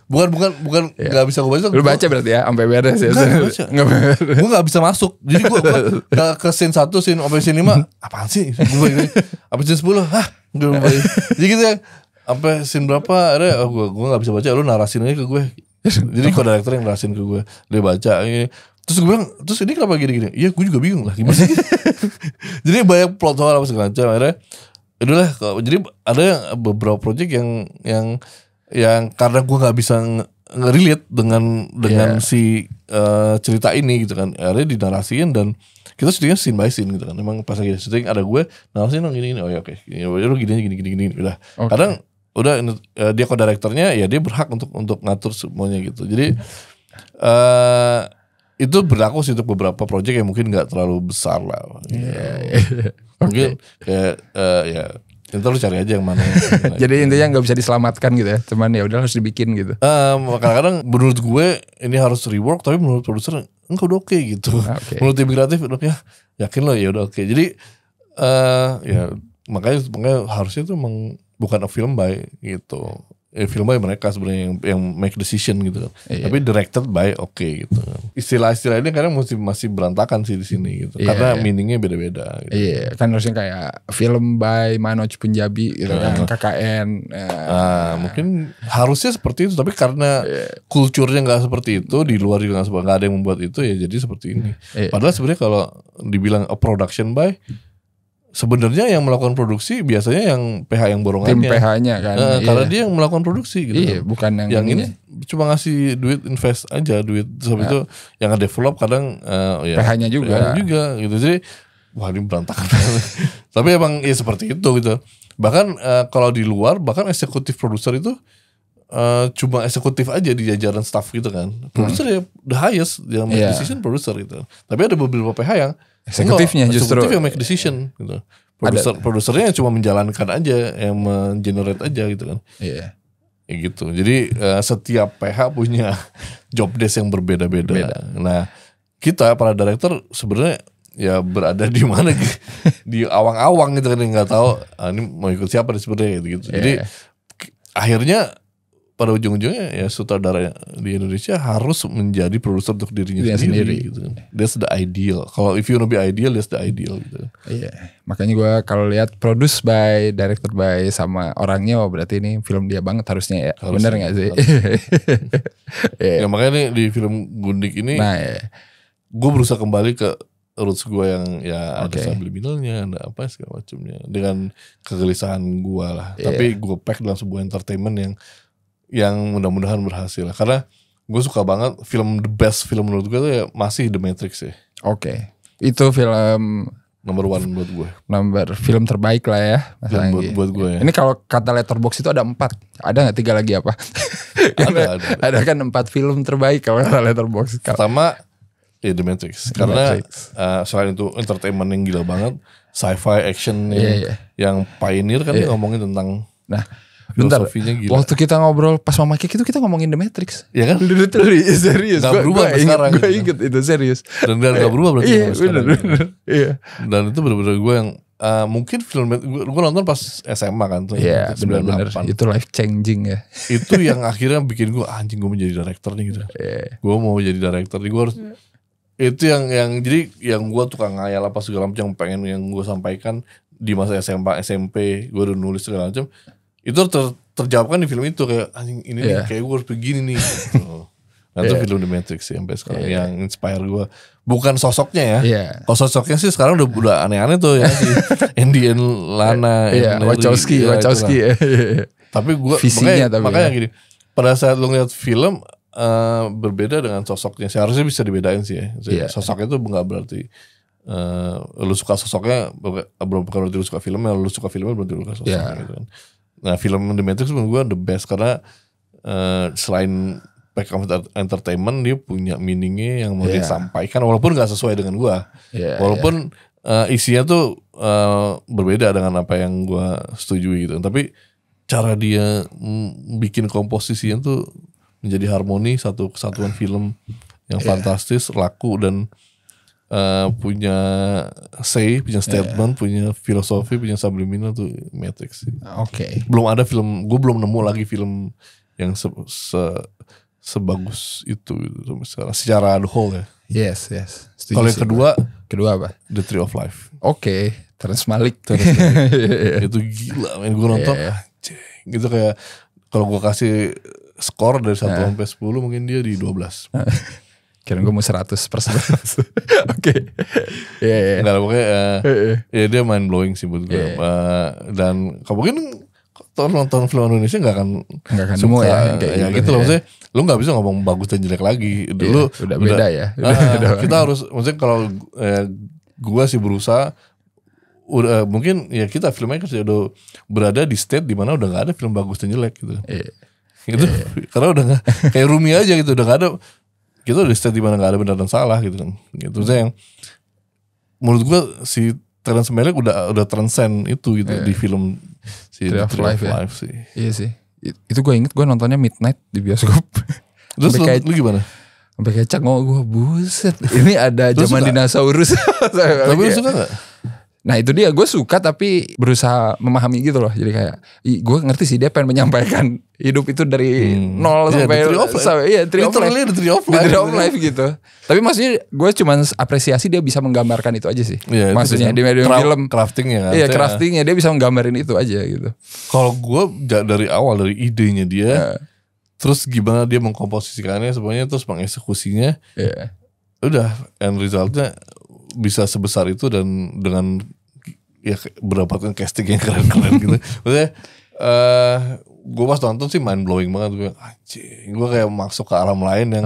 bukan gak bisa gue baca. Lu baca berarti ya sampai beres ya. Gue gak bisa masuk. Jadi gue ke scene 1, scene sampai scene 5 apaan sih? Gue gini. Sampai scene 10 jadi gitu ya. Sampai scene berapa ada gue gak bisa baca, lu narasin aja ke gue. Jadi co-director yang narasin ke gue, dia baca terus gue bilang, terus ini kenapa gini-gini? Iya gue juga bingung lah gimana sih. Jadi banyak plot hole apa segala macam. Akhirnya itulah, jadi ada beberapa project yang karena gue gak bisa nge-relate dengan si cerita ini gitu kan. Akhirnya dinarasiin dan kita syutingnya scene by scene gitu kan. Emang pas lagi syuting ada gue narasin gini. Lu gini. Udah. Kadang udah dia co-directornya ya dia berhak untuk ngatur semuanya gitu. Jadi itu berlaku sih untuk beberapa project yang mungkin nggak terlalu besar lah. Mungkin kayak ntar lu cari aja yang mana. Jadi intinya nggak bisa diselamatkan gitu ya. Cuman ya udah harus dibikin gitu. Kadang-kadang menurut gue ini harus rework, tapi menurut produser enggak udah oke gitu. Menurut tim kreatif udah yakin lo ya udah oke. Jadi ya makanya harusnya itu emang bukan a film by gitu. Film by mereka sebenarnya yang make decision gitu kan. Tapi directed by gitu. Istilah-istilah ini kadang masih berantakan sih di sini gitu. Karena meaningnya beda-beda gitu. Kan harusnya kayak film by Manoj Punjabi gitu kan, KKN. Mungkin harusnya seperti itu, tapi karena kulturnya nggak seperti itu, di luar juga nggak ada yang membuat itu ya jadi seperti ini. Padahal sebenarnya kalau dibilang a production by, sebenarnya yang melakukan produksi biasanya yang PH yang borongannya. Tim PH-nya kan. Karena dia yang melakukan produksi gitu. Bukan yang ini cuma ngasih duit, invest aja duit. Terus itu yang nge-develop kadang PH-nya juga gitu. Jadi wah ini berantakan. Tapi emang ya seperti itu gitu. Bahkan kalau di luar bahkan eksekutif produser itu cuma eksekutif aja di jajaran staff gitu kan. Produser ya the highest yang make decision produser gitu. Tapi ada beberapa PH yang eksekutifnya justru yang make decision gitu. Produsernya cuma menjalankan aja, yang mengenerate aja gitu kan. Ya gitu. Jadi setiap PH punya job desk yang berbeda-beda. Nah, kita para director sebenarnya ya berada di mana di awang-awang gitu kan, nggak tahu ini mau ikut siapa sebenarnya gitu. Jadi akhirnya pada ujung-ujungnya ya sutradara di Indonesia harus menjadi produser untuk dirinya sendiri gitu. That's the ideal. Kalau if you wanna be ideal, that's the ideal gitu. Makanya gue kalau lihat produce by, directed by sama orangnya, berarti ini film dia banget harusnya ya. Bener nggak sih? Ya makanya nih di film Gundik ini, gue berusaha kembali ke roots gue yang ya ada subliminalnya, ada apa segala macamnya dengan kegelisahan gue lah. Tapi gue pack dalam sebuah entertainment yang mudah-mudahan berhasil. Karena gue suka banget film, the best film menurut gue tuh ya masih The Matrix ya. Itu film number one buat gue. Film terbaik lah ya. Buat gue ya. Ini kalau kata Letterboxd itu ada 4. Ada gak 3 lagi apa? Ada kan 4 film terbaik kalau kata Letterboxd. Pertama The Matrix. Karena selain itu entertainment yang gila banget, sci-fi action yang pioneer kan dia ngomongin tentang Bentar, filosofinya gila. Waktu kita ngobrol pas Mama Kek itu kita ngomongin The Matrix. Ya kan? Serius. Gak berubah sampai sekarang. Gue inget itu serius. Dan gak berubah berarti. Iya bener. Iya. Dan itu bener-bener gue yang mungkin film gue nonton pas SMA kan. Iya bener-bener. Itu life changing ya. Itu yang akhirnya bikin gue anjing gue mau jadi director nih gitu. Gue mau jadi director nih, gue harus. Itu yang jadi yang gue tukang ngayal apa segala macam yang pengen yang gue sampaikan di masa SMA SMP gue udah nulis segala macam. Itu terjawabkan di film itu kayak anjing ini nih kayak gue harus begini nih gitu. Nah itu film The Matrix sih sampai sekarang yang inspire gue. Bukan sosoknya ya. Kalau sosoknya sih sekarang udah aneh-aneh tuh ya si Andy and Lana, Wachowski. Tapi gue makanya gini, pada saat lu ngeliat film berbeda dengan sosoknya, seharusnya bisa dibedain sih ya. Sosoknya itu nggak berarti lu suka sosoknya bukan berarti lu suka filmnya, lu suka filmnya berarti lu suka sosoknya gitu kan. Nah film The Matrix menurut gue the best karena selain pack of entertainment dia punya meaningnya yang mau disampaikan walaupun gak sesuai dengan gue, walaupun isinya tuh berbeda dengan apa yang gue setujui gitu, tapi cara dia bikin komposisinya tuh menjadi harmoni, satu kesatuan film yang fantastis, laku dan punya say, punya statement, punya filosofi, punya subliminal tuh Matrix. Belum ada film, gue belum nemu lagi film yang sebagus itu gitu, secara the whole ya. Yes. Kalau yang kedua apa? The Tree of Life. Terence Malick. Itu gila, men gue nonton, gitu kayak kalau gue kasih skor dari 1 sampai 10 mungkin dia di 12. Kira gue mau 100%. Enggak lah pokoknya ya dia mind blowing sih buat gue. Dan kamu mungkin nonton film Indonesia gak akan nemu ya gitu loh. Maksudnya lu gak bisa ngomong bagus dan jelek lagi. Dulu udah beda ya. Kita harus, maksudnya kalau gue sih berusaha udah mungkin ya kita filmmaker sih udah berada di state dimana udah gak ada film bagus dan jelek gitu. Gitu karena udah gak, kayak Rumi aja gitu, udah gak ada. Kita udah state dimana gak ada benar dan salah gitu kan. Gitu saya yang menurut gue si Terence Malick udah transcend itu gitu di film si Tree of Life sih. Iya sih. Itu gue inget gue nontonnya midnight di bioskop. Terus lu gimana? Sampai kecak gue buset. Ini ada zaman dinosaurus. Tapi lu suka gak? Nah itu dia, gue suka tapi berusaha memahami gitu loh. Jadi kayak gue ngerti sih dia pengen menyampaikan hidup itu dari nol sampai Tree of Life gitu. Tapi maksudnya gue cuma apresiasi dia bisa menggambarkan itu aja sih. Maksudnya di medium film craftingnya kan. Iya craftingnya dia bisa menggambarin itu aja gitu. Kalau gue dari awal dari idenya dia, terus gimana dia mengkomposisikannya semuanya, terus mengeksekusinya, udah end resultnya bisa sebesar itu dan dengan ya mendapatkan casting yang keren-keren gitu. Maksudnya gue pas nonton sih mind blowing banget, gue anjing, gue kayak masuk ke alam lain yang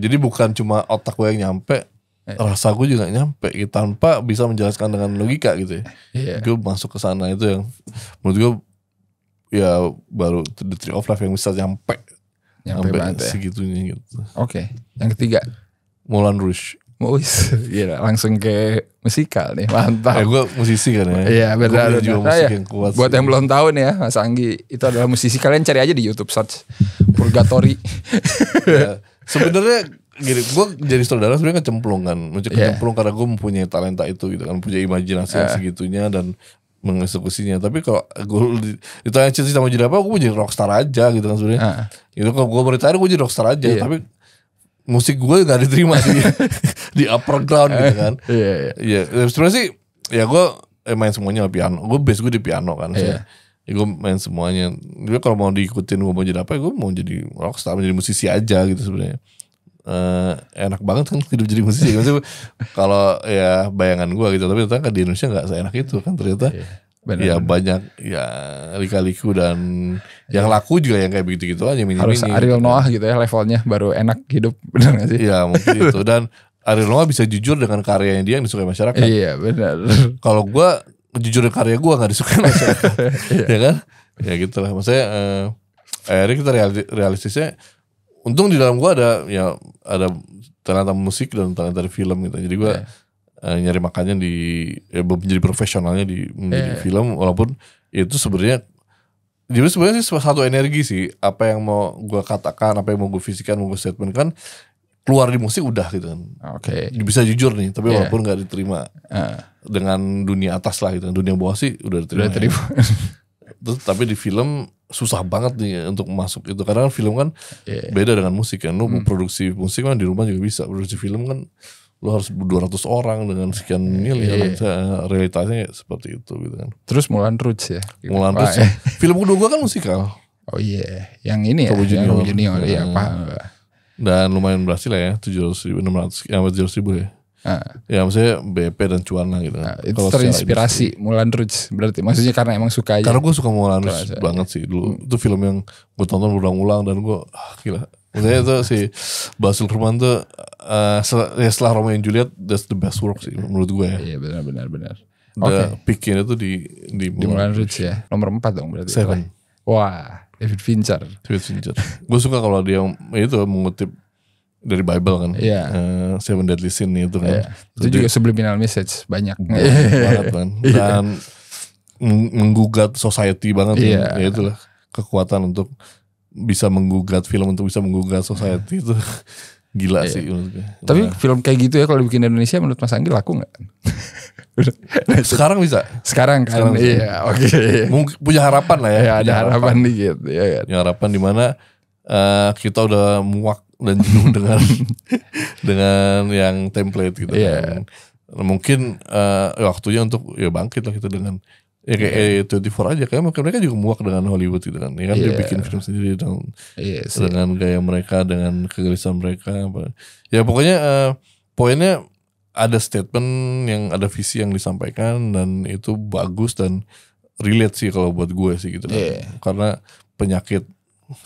jadi bukan cuma otak gue yang nyampe, rasa gue juga nyampe gitu, tanpa bisa menjelaskan dengan logika gitu ya. Gue masuk ke sana, itu yang menurut gue ya baru The Tree of Life yang bisa nyampe banget segitunya gitu. Yang ketiga Moulin Rouge. Gila, langsung ke musikal nih, mantap. Gue musisi kan ya. Iya benar. Juga musik yang kuat. Buat yang belum tahu nih ya, Mas Anggi itu adalah musisi. Kalian cari aja di YouTube, search Purgatory. Sebenarnya gini, gue jadi saudara sebenarnya kecemplung kan, kecemplung karena gue mempunyai talenta itu gitu kan, punya imajinasi yang segitunya dan mengeksekusinya. Tapi kalau gue ditanya cita-cita mau jadi apa, gue mau jadi rockstar aja gitu kan sebenarnya. Itu kalau gue beritahu gue jadi rockstar aja, tapi musik gue gak diterima di upper ground gitu kan. Sebenarnya sih ya gue main semuanya piano. Gue base gue di piano kan. Ya gue main semuanya. Gue kalau mau diikutin gue mau jadi apa, gue mau jadi rockstar, menjadi musisi aja gitu sebenarnya. Enak banget kan hidup jadi musisi. Maksudnya kalau ya bayangan gue gitu, tapi ternyata di Indonesia gak seenak itu kan ternyata. Ya banyak ya lika-liku dan yang laku juga yang kayak begitu-gitu aja. Harus Ariel Noah gitu ya levelnya baru enak hidup, benar gak sih? Iya mungkin itu. Dan Ariel Noah bisa jujur dengan karyanya dia yang disukai masyarakat. Iya benar. Kalau gue jujur dengan karya gue gak disukai masyarakat. Ya kan? Ya gitu lah. Maksudnya akhirnya kita realistisnya, untung di dalam gue ada talenta musik dan talenta film gitu. Jadi gue nyari makannya menjadi profesionalnya di film, walaupun itu sebenarnya Jadi sebenarnya sih satu energi sih. Apa yang mau gue katakan, apa yang mau gue visikan, mau gue statement kan, keluar di musik udah gitu kan. Oke. Bisa jujur nih, tapi walaupun gak diterima dengan dunia atas lah gitu. Dunia bawah sih udah diterima. Terus, tapi di film susah banget nih untuk masuk itu. Karena kan film kan beda dengan musik kan. Lu produksi musik kan di rumah juga bisa. Produksi film kan lu harus 200 orang dengan sekian miliar. Realitasnya seperti itu gitu kan. Terus Moulin Rouge ya. Moulin Rouge. Film kedua gue kan musikal. Oh iya, yang ini ya. Yang Junior. Iya, paham. Dan lumayan berhasil lah ya, 700.000 ya. Ya maksudnya BP dan cuan lah gitu. Itu terinspirasi Moulin Rouge berarti. Maksudnya karena emang suka aja. Karena gue suka Moulin Rouge banget sih dulu. Itu film yang gue tonton berulang-ulang dan gue gila. Maksudnya itu si Baz Luhrmann tuh setelah Romeo and Juliet, that's the best work sih menurut gue ya. Iya benar. Peaknya itu di Moulin Rouge ya. Nomor 4 dong berarti. 7. Wah, David Fincher. Gue suka kalau dia itu mengutip dari Bible kan. Seven Deadly Sin itu kan. Itu juga subliminal message banyak banget kan. Dan menggugat society banget kan. Ya itulah kekuatan untuk bisa menggugat film, untuk bisa menggugat society itu gila sih menurut gue. Tapi film kayak gitu ya kalau dibikin di Indonesia menurut Mas Anggi laku gak? Sekarang bisa. Sekarang kan. Iya, oke. Punya harapan lah ya. Ada harapan dikit ya. Punya harapan di mana kita udah muak dan jenuh dengan yang template gitu kan. Mungkin waktunya untuk ya bangkit lah kita dengan kayak A24 aja, kayak mereka juga muak dengan Hollywood gitu kan. Ya kan dia bikin film sendiri dengan gaya mereka, dengan kegelisahan mereka. Ya pokoknya poinnya ada statement yang ada visi yang disampaikan dan itu bagus dan relate sih kalau buat gue sih gitu kan. Karena penyakit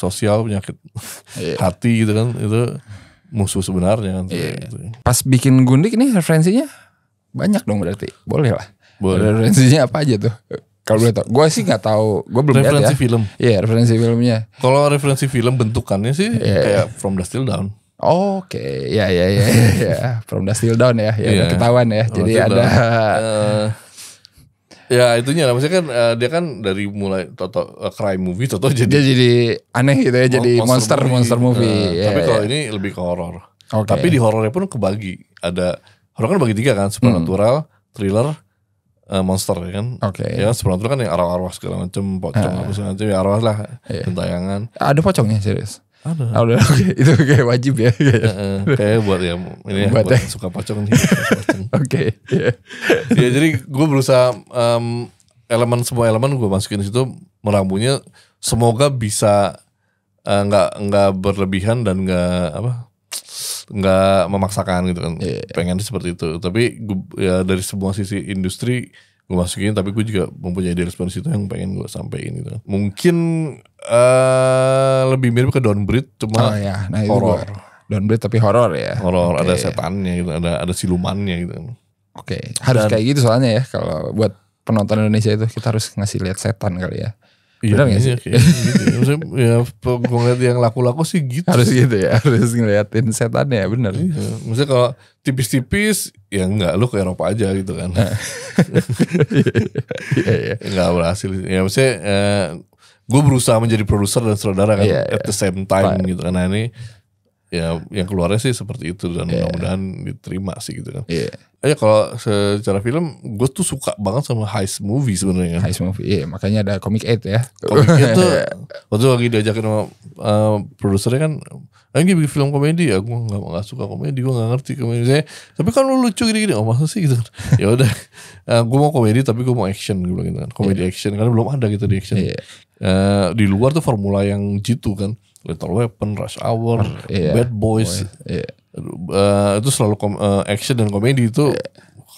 sosial, penyakit hati gitu kan, itu musuh sebenarnya kan. Gitu. Pas bikin Gundik ini referensinya banyak dong berarti. Boleh lah. Referensinya apa aja tuh? Kalau boleh tau, gue sih nggak tahu, gue belum lihat ya. Referensi film. Iya, referensi filmnya. Kalau referensi film bentukannya sih kayak From Dusk Till Dawn. Oke, ya. From Dusk Till Dawn ya, ketahuan ya. Jadi ada. Ya itunya lah, maksudnya kan dia kan dari mulai crime movie jadi aneh gitu ya, jadi monster movie. Tapi kalau ini lebih ke horor. Tapi di horornya pun kebagi. Ada horor kan bagi 3 kan, supernatural, thriller, monster ya kan. Ya supernatural kan yang arwah-arwah segala macam, pocong apa segala macam, ya arwah lah, gentayangan. Ada pocongnya serius? Ada. Itu kayak wajib ya. Kayak buat ya ini buat suka pocong nih. Ya jadi gue berusaha semua elemen gue masukin di situ, meramunya semoga bisa nggak berlebihan dan nggak memaksakan gitu kan. Pengen seperti itu. Tapi ya dari semua sisi industri gue masukin, tapi gue juga mempunyai idealisme di situ yang pengen gue sampein gitu. Mungkin lebih mirip ke Downbreed, cuma horor. Downbreed tapi horor ya. Horor, ada setannya gitu, ada silumannya gitu. Harus kayak gitu soalnya ya, kalau buat penonton Indonesia itu kita harus ngasih lihat setan kali ya. Benar gak sih? Gitu. Maksudnya ya gue ngeliat yang laku-laku sih gitu. Harus gitu ya, harus ngeliatin setannya, bener. Maksudnya kalau tipis-tipis ya enggak, lu ke Eropa aja gitu kan. Enggak berhasil. Ya maksudnya gue berusaha menjadi produser dan saudara kan at the same time gitu kan. Nah ini ya yang keluarnya sih seperti itu dan mudah-mudahan diterima sih gitu kan. Kalau secara film gue tuh suka banget sama heist movie sebenarnya. Heist movie, makanya ada Comic 8 ya. Comic 8 tuh waktu lagi diajakin sama produsernya kan, lagi bikin film komedi ya, gue nggak suka komedi, gue nggak ngerti komedi. Tapi kan lu lucu gini-gini, oh masa sih gitu kan. Ya udah, gue mau komedi tapi gue mau action gitu kan, komedi action karena belum ada gitu di action. Di luar tuh formula yang jitu kan. Lethal Weapon, Rush Hour, Bad Boys, itu selalu action dan komedi itu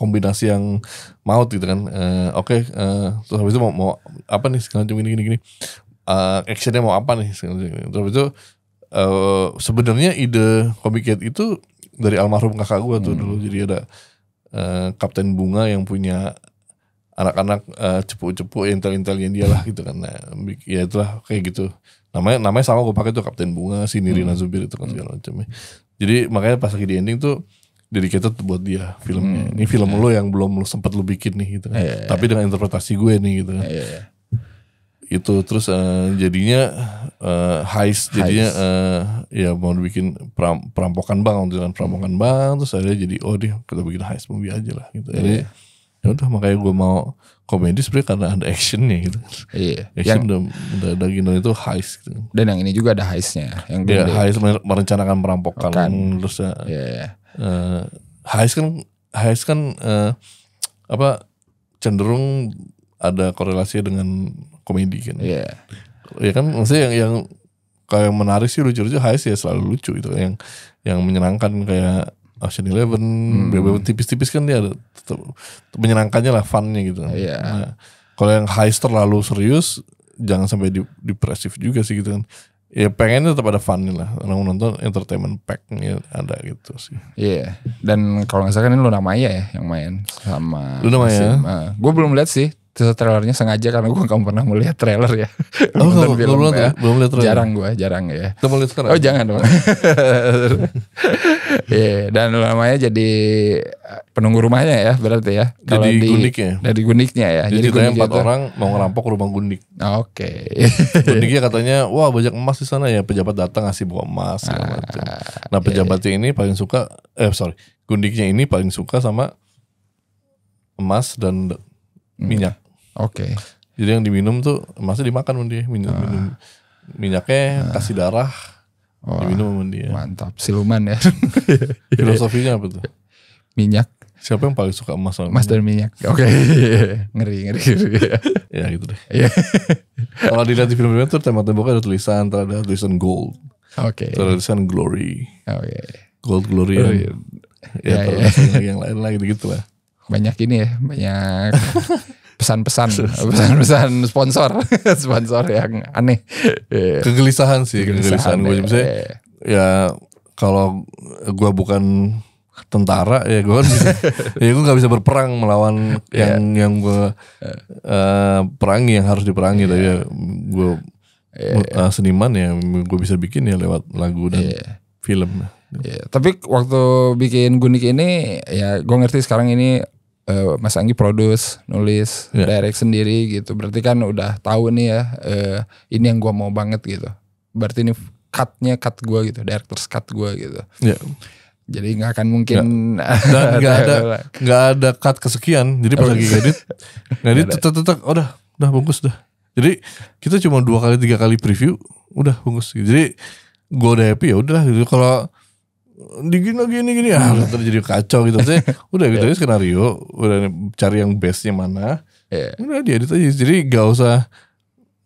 kombinasi yang maut gitu kan. Terus habis itu mau apa nih sekarang gini. Actionnya mau apa nih sekarang. Terus itu sebenarnya ide Comic Cat itu dari almarhum kakak gue tuh dulu. Jadi ada Kapten Bunga yang punya anak-anak cepu-cepu intel-intelnya dia lah gitu kan. Nah, ya itulah kayak gitu. Namanya sama gue pakai tuh Kapten Bunga, si Nirina Zubir itu kan segala macamnya. Jadi makanya pas lagi di ending tuh dedicated buat dia filmnya. Ini film lo yang belum sempat lo bikin nih gitu kan. Tapi dengan interpretasi gue nih gitu kan. itu terus jadinya heist jadinya ya mau bikin perampokan bank dengan perampokan bank, terus akhirnya jadi kita bikin heist movie aja lah gitu. Jadi ya udah makanya gue mau komedi sebenarnya karena ada actionnya gitu. Iya. Action udah Gino itu heist gitu. Dan yang ini juga ada heistnya. Yang heist merencanakan perampokan terus heist kan apa cenderung ada korelasi dengan komedi kan. Iya. Ya kan maksudnya yang kayak menarik sih lucu-lucu heist ya selalu lucu itu yang menyenangkan kayak Ocean Eleven, tipis-tipis kan dia ada tetap menyenangkannya lah, funnya gitu. Iya. Nah, kalau yang heist terlalu serius jangan sampai depresif juga sih gitu kan. Ya pengennya tetap ada funnya lah. Orang nonton entertainment pack-nya ada gitu sih. Iya. Dan kalau nggak salah kan ini Luna Maya ya yang main sama Luna Maya. Gue belum lihat sih trailernya sengaja karena gue gak pernah melihat trailer ya. Belum lihat trailer. Jarang ya. Kita mau lihat sekarang. Oh jangan dong. Dan namanya jadi penunggu rumahnya ya berarti ya. Jadi gundiknya. Dari gundiknya ya. Jadi ceritanya 4 orang mau ngerampok rumah gundik. Oke. Gundiknya katanya wah banyak emas di sana ya, pejabat datang ngasih bawa emas segala macam. Nah pejabatnya ini paling suka gundiknya ini paling suka sama emas dan minyak. Oke. Jadi yang diminum tuh emasnya dimakan sama dia, minyaknya kasih darah, diminum sama dia. Mantap, siluman ya. Filosofinya apa tuh? Minyak. Siapa yang paling suka emas sama emas dan minyak? Oke. Ngeri. Ya gitu deh. Kalau dilihat di film-film tuh tembok-temboknya ada tulisan gold. Oke. Tulisan glory. Oke. Gold glory. Ya. Yang lain lah gitu lah. Banyak ini ya, banyak pesan-pesan sponsor yang aneh. Kegelisahan gue misalnya ya kalau gue bukan tentara ya gue kan bisa, ya gue nggak bisa berperang melawan yang gue perangi yang harus diperangi tapi ya gue seniman ya gue bisa bikin ya lewat lagu dan film. Tapi waktu bikin Gundik ini ya gue ngerti sekarang ini Mas Anggi produce, nulis, direct sendiri gitu. Berarti kan udah tahu nih ya, ini yang gue mau banget gitu. Berarti ini cut gue gitu, director's cut gue gitu. Jadi nggak akan mungkin nggak ada cut kesekian. Jadi pas lagi ngedit tetap udah bungkus dah. Jadi kita cuma 2-3 kali preview, udah bungkus. Jadi gue udah happy ya udah gitu. Kalau gini jadi kacau gitu. Saya udah gitu aja skenario, udah cari yang bestnya mana, udah diedit aja. Jadi gak usah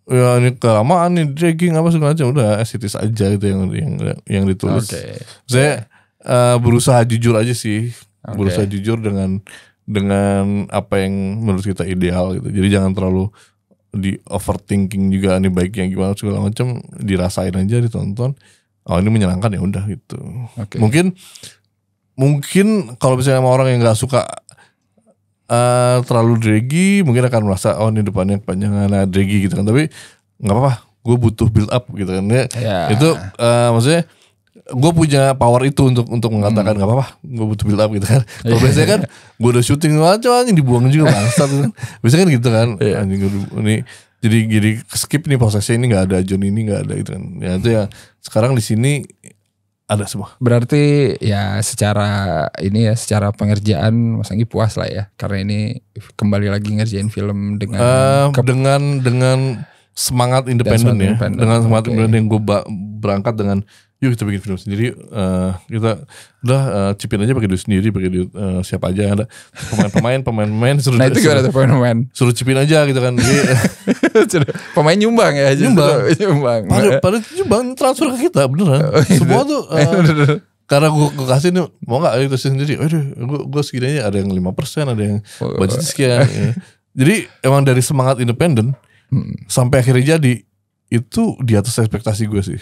ya ini kelamaan nih dragging apa segala macam, udah as it is aja gitu yang ditulis. Saya berusaha jujur aja sih, berusaha jujur dengan apa yang menurut kita ideal gitu. Jadi jangan terlalu di overthinking juga nih baiknya gimana segala macam, dirasain aja, ditonton. Oh ini menyenangkan ya udah gitu. Mungkin kalau misalnya sama orang yang nggak suka terlalu draggy, mungkin akan merasa ini depannya kepanjangan draggy gitu kan. Tapi nggak apa-apa, gue butuh build up gitu kan. Itu maksudnya gue punya power itu untuk mengatakan nggak apa-apa, gue butuh build up gitu kan. Kalau biasanya kan gue udah syuting aja anjing dibuang juga bangsat gitu kan. Biasanya kan gitu kan. Anjing ini jadi skip nih prosesnya, ini nggak ada, John ini nggak ada gitu kan. Ya itu ya sekarang di sini ada semua. Berarti ya secara pengerjaan Mas Anggi puas lah ya, karena ini kembali lagi ngerjain film dengan semangat independen ya, dengan semangat independen yang gue berangkat dengan yuk kita bikin film sendiri, kita udah cipin aja pakai duit sendiri, pakai duit siapa aja yang ada, pemain suruh. Nah itu gimana tuh pemain? Suruh cipin aja gitu kan. Pemain nyumbang ya, nyumbang. Pada nyumbang transfer ke kita beneran. Semua tuh karena gue kasih nih mau nggak itu sendiri. Gue segini aja, ada yang 5%, ada yang budget sekian. Jadi emang dari semangat independen sampai akhirnya jadi itu di atas ekspektasi gue sih.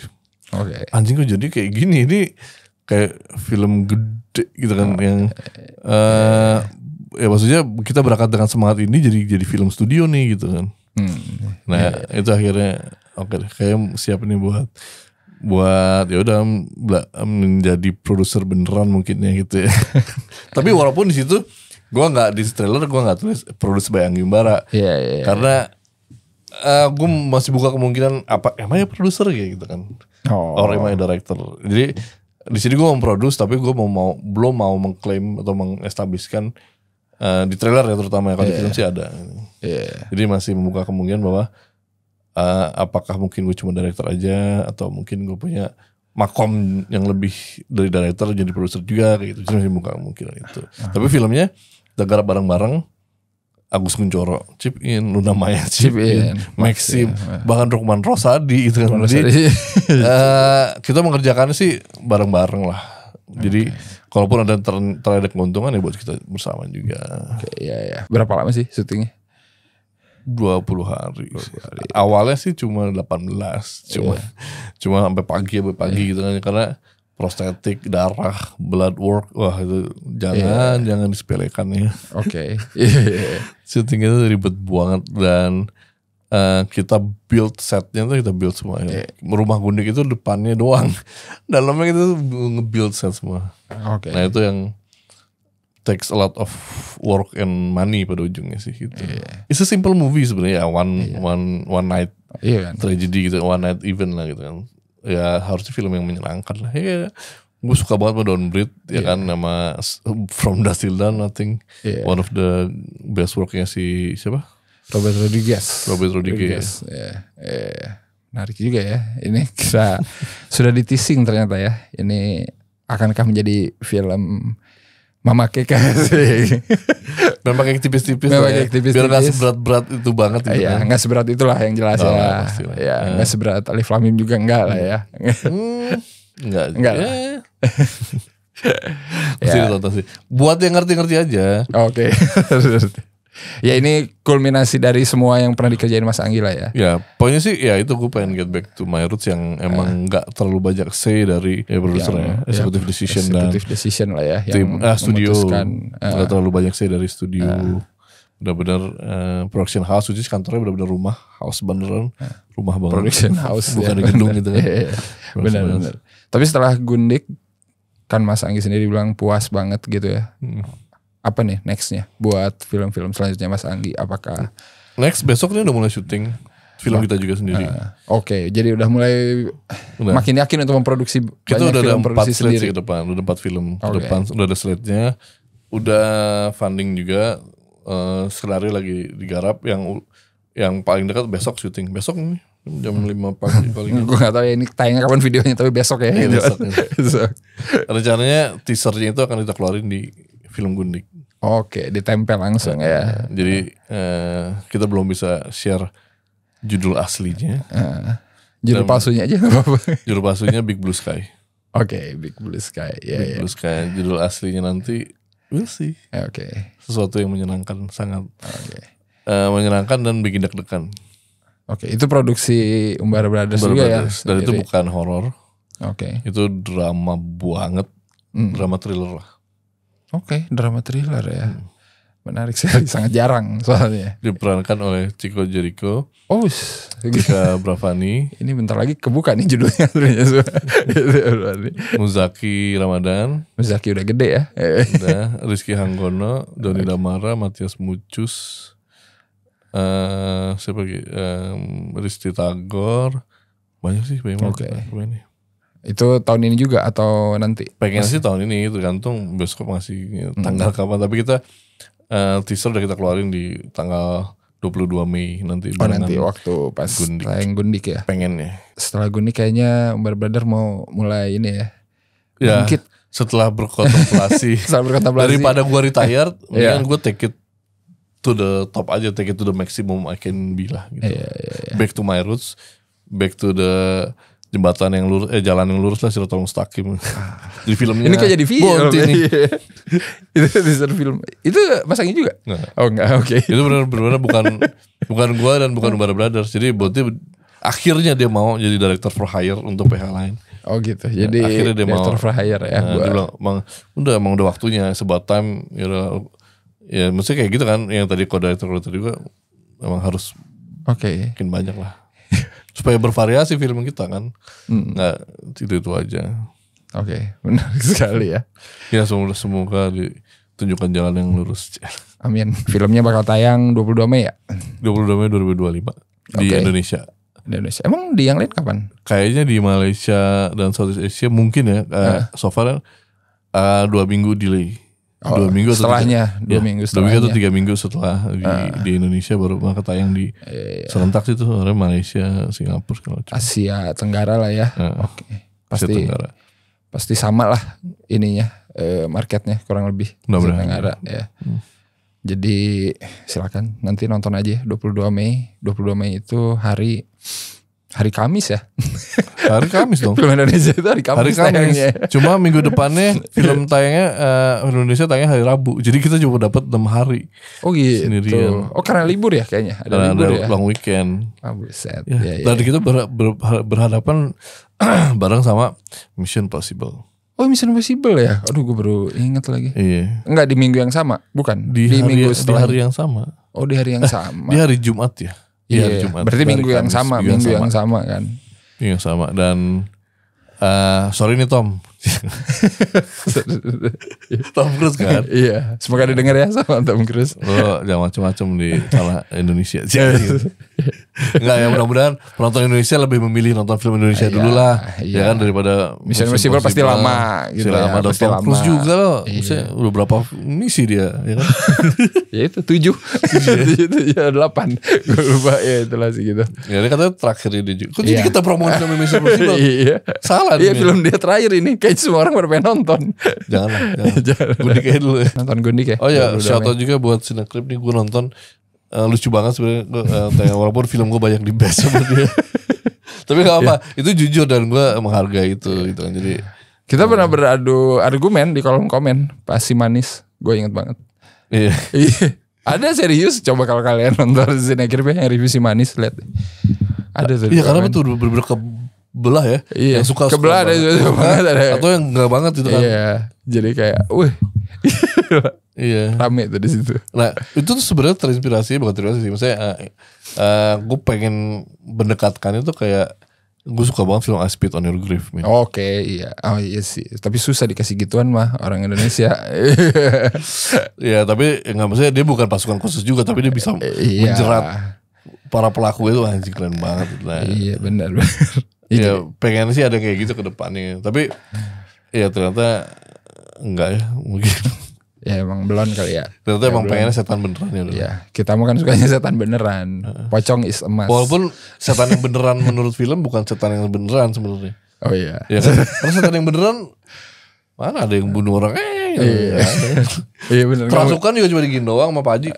Anjing kok jadi kayak gini, ini kayak film gede gitu kan yang ya maksudnya kita berangkat dengan semangat ini jadi film studio nih gitu kan. Nah itu akhirnya kayak siap nih buat ya udah menjadi produser beneran mungkin ya gitu ya. Tapi walaupun di situ gue nggak di trailer gue nggak tulis produce by Anggi Umbara, karena gue masih buka kemungkinan apa emangnya produser kayak gitu kan. Or emangnya director. Jadi di sini gue mau produce tapi gue belum mau mengklaim atau mengestabliskan di trailer ya terutama kalau di film sih ada. Jadi masih membuka kemungkinan bahwa apakah mungkin gue cuma director aja atau mungkin gue punya makom yang lebih dari director jadi produser juga kayak gitu. Jadi masih membuka kemungkinan itu. Tapi filmnya kita garap bareng-bareng. Agus Kuncoro, Chip In, Luna Maya, Chip In, Maxim, bahkan Rukman Rosadi itu kan. Jadi kita mengerjakannya sih bareng-bareng lah. Jadi kalaupun ada terhadap keuntungan ya buat kita bersama juga. Iya. Berapa lama sih syutingnya? 20 hari. Awalnya sih cuma 18. Cuma sampai pagi gitu kan. Karena prostetik, darah, blood work, wah itu jangan disepelekan ya. Syuting itu ribet banget dan kita build setnya tuh kita build semua. Rumah Gundik itu depannya doang, dalamnya kita nge-build set semua. Nah itu yang takes a lot of work and money pada ujungnya sih gitu. It's a simple movie sebenarnya, one night tragedy gitu, one night event lah gitu kan. Ya harusnya film yang menyenangkan lah. Ya, gue suka banget sama Downbreed ya kan, nama From Dusk Till Dawn, I think one of the best worknya si siapa? Robert Rodriguez. Menarik juga ya. Ini kita sudah di-teasing ternyata ya. Ini akankah menjadi film Mama Keka sih. Memang kayak tipis-tipis lah ya. Biar gak seberat-berat itu banget gitu. Iya, gak seberat itulah yang jelas ya. Ya, gak seberat Alif Lamim juga enggak lah ya. Enggak lah. Mesti ditonton sih. Buat yang ngerti-ngerti aja. Oke. Ya ini kulminasi dari semua yang pernah dikerjain Mas Anggi lah ya. Ya pokoknya sih ya itu gue pengen get back to my roots yang emang gak terlalu banyak say dari produser ya. Executive decision lah ya. Tim studio gak terlalu banyak say dari studio. Benar-benar production house, which is kantornya benar-benar rumah house beneran. Rumah banget. Production house. Bukan di gedung gitu kan. Benar-benar. Tapi setelah Gundik kan Mas Anggi sendiri bilang puas banget gitu ya. Apa nih nextnya buat film-film selanjutnya Mas Anggi? Apakah next besok nih udah mulai syuting film kita juga sendiri. Jadi udah mulai makin yakin untuk memproduksi kita banyak udah film ada 4 produksi slate sendiri. ke depan, udah 4 film ke depan, udah ada slate-nya, udah funding juga, skenario lagi digarap, yang paling dekat besok syuting, besok nih jam 5 pagi paling. Gue gak tahu ya ini tayangnya kapan videonya, tapi besok ya. Besok. Rencananya teasernya itu akan kita keluarin di film Gundik. Ditempel langsung ya. Jadi kita belum bisa share judul aslinya. Judul palsunya aja gak apa-apa. Judul palsunya Big Blue Sky. Big Blue Sky. Big Blue Sky. Judul aslinya nanti we'll see. Sesuatu yang menyenangkan, sangat menyenangkan dan bikin deg-degan. Itu produksi Umbara Brothers juga ya. Dan itu bukan horor. Itu Itu drama banget, drama thriller lah. Drama thriller ya. Menarik sekali, sangat jarang soalnya. Diperankan oleh Chico Jericho, Jessica Bravani. Ini bentar lagi kebuka nih judulnya. Muzaki Ramadan. Muzaki udah gede ya. Udah, Rizky Hanggono, Doni Damara, Matias Mucus, siapa lagi? Risti Tagor. Banyak sih, banyak banget. Itu tahun ini juga atau nanti? Pengen sih tahun ini, tergantung besok masih tanggal kapan. Tapi kita teaser udah kita keluarin di tanggal 22 Mei nanti. Nanti waktu pas tayang Gundik ya? Pengen ya. Setelah Gundik kayaknya Umbara Brothers mau mulai ini ya? Ya, setelah berkontemplasi. Daripada gue retired, mendingan gue take it to the top aja, take it to the maximum I can be lah gitu. Back to my roots, back to the jembatan yang lurus, jalan yang lurus lah, Siratal Mustaqim. Di filmnya. Ini kok jadi film Itu teaser film. Itu Mas Anggi juga? Enggak. Itu benar-benar bukan gua dan bukan Umbara Brothers. Jadi Bonti akhirnya dia mau jadi director for hire untuk PH lain. Gitu. Jadi akhirnya dia director mau for hire ya. Dia bilang, emang udah waktunya, about time. Ya maksudnya kayak gitu kan. Yang tadi co-director juga emang harus makin banyak lah. Supaya bervariasi film kita kan. Nggak itu aja. Menarik sekali ya. Ya semoga ditunjukkan jalan yang lurus. Amin. Filmnya bakal tayang 22 Mei ya? 22 Mei 2025. di Indonesia. Emang di yang lain kapan? Kayaknya di Malaysia dan Southeast Asia mungkin ya. So far 2 minggu delay. 2 minggu setelahnya, 2 minggu setelahnya. 2 minggu atau 3 minggu setelah di Indonesia baru bakal tayang di serentak itu orang Malaysia, Singapura segala macam. Asia Tenggara lah ya. Oke. Pasti sama lah ininya marketnya kurang lebih Asia Tenggara ya. Jadi silakan nanti nonton aja 22 Mei. 22 Mei itu hari Kamis ya. Hari Kamis dong. Film Indonesia itu hari Kamis. Cuma minggu depannya film tayangnya Indonesia tayangnya hari Rabu. Jadi kita cuma dapat 6 hari. Oh gitu. Sendirian. Oh karena libur ya kayaknya. Ada libur ya. Long weekend. Buset. Tadi kita berhadapan bareng sama Mission Possible. Oh Mission Impossible ya? Aduh gue baru ingat lagi. Iya. Enggak di minggu yang sama? Bukan? Di minggu setelah. Di hari yang sama. Oh di hari yang sama. Di hari Jumat ya? Iya. Jumat. Berarti minggu yang sama. Minggu yang sama kan? Minggu yang sama. Dan sorry nih Tom. Tom Cruise kan? Iya. Semoga didengar ya sama Tom Cruise. Lo jangan macam-macam di salah Indonesia. Enggak ya, mudah-mudahan penonton Indonesia lebih memilih nonton film Indonesia dulu lah. Ya kan daripada Mission Impossible pasti lama gitu ya. Lama dan Tom Cruise juga loh. Maksudnya udah berapa misi dia ya kan? Ya itu 7 8 gue lupa ya itulah sih gitu. Ya dia katanya terakhir dia juga. Kok jadi kita promosi film Mission Impossible? Salah nih. Iya film dia terakhir ini. Kayak semua orang pengen nonton. Janganlah. Gundik aja dulu ya. Nonton Gundik ya. Oh ya, shout out juga buat Cinecrip nih, gue nonton lucu banget sebenarnya. Walaupun film gue banyak di best sama dia. Tapi gak apa, itu jujur dan gue menghargai itu gitu kan. Jadi kita pernah beradu argumen di kolom komen pas si Manis. Gue inget banget. Iya. Ada serius, coba kalau kalian nonton Cinecrip yang review si Manis, lihat. Ada tuh. Iya karena betul bener kebelah ya. Iya. Yang suka kebelah ada atau yang enggak banget itu kan. Iya. Jadi kayak iya. Rame tuh di situ. Nah, itu tuh sebenarnya terinspirasi, bukan terinspirasi sih. Maksudnya gue pengen mendekatkan itu kayak gue suka banget film I Spit on Your Grave. Oke, iya. Oh iya sih. Tapi susah dikasih gituan mah orang Indonesia. Iya, tapi enggak, maksudnya dia bukan pasukan khusus juga, tapi dia bisa menjerat para pelaku itu. Anjing keren banget. Nah, iya, benar. Ya pengen sih ada kayak gitu ke depannya. Tapi ya ternyata enggak ya mungkin. Ya emang belum kali ya. Ternyata emang pengennya setan beneran ya. Iya, kita mau kan sukanya setan beneran. Pocong is emas. Walaupun setan yang beneran menurut film bukan setan yang beneran sebenarnya. Oh iya. Ya kan? Karena setan yang beneran mana ada yang bunuh orang iya benar. Kerasukan juga cuma digini doang sama Pak Haji.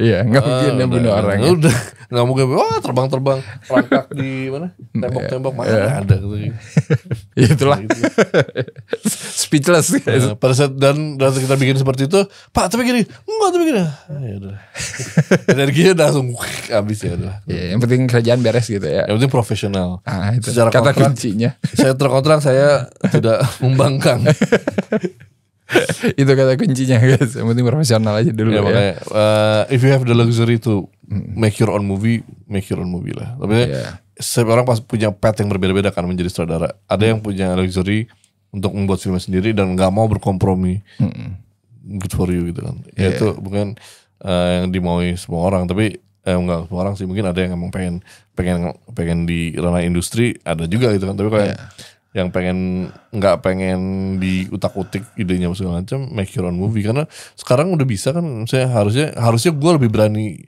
Iya, enggak mungkin yang bunuh orang. Udah, enggak mungkin. Wah, terbang-terbang rangkak di mana? Tembok-tembok mana ada gitu. Itulah. Speechless. Pada saat dan kita bikin seperti itu, Pak, tapi gini. Enggak, tapi gini. Ya udah. Energinya langsung habis ya udah. Iya, yang penting kerjaan beres gitu ya. Yang penting profesional. Itu secara kata kuncinya. Saya terkontrak, saya tidak membangkang. Itu kata kuncinya guys. Yang penting profesional aja dulu ya. Makanya, if you have the luxury to make your own movie lah. Tapi setiap orang pasti punya path yang berbeda-beda kan menjadi sutradara. Ada yang punya luxury untuk membuat film sendiri dan nggak mau berkompromi. Good for you gitu kan. Ya itu bukan yang dimaui semua orang. Tapi enggak semua orang sih. Mungkin ada yang emang pengen di ranah industri. Ada juga gitu kan. Tapi kayak yang nggak pengen diutak-utik idenya segala macam, make your own movie. Karena sekarang udah bisa kan, saya harusnya gue lebih berani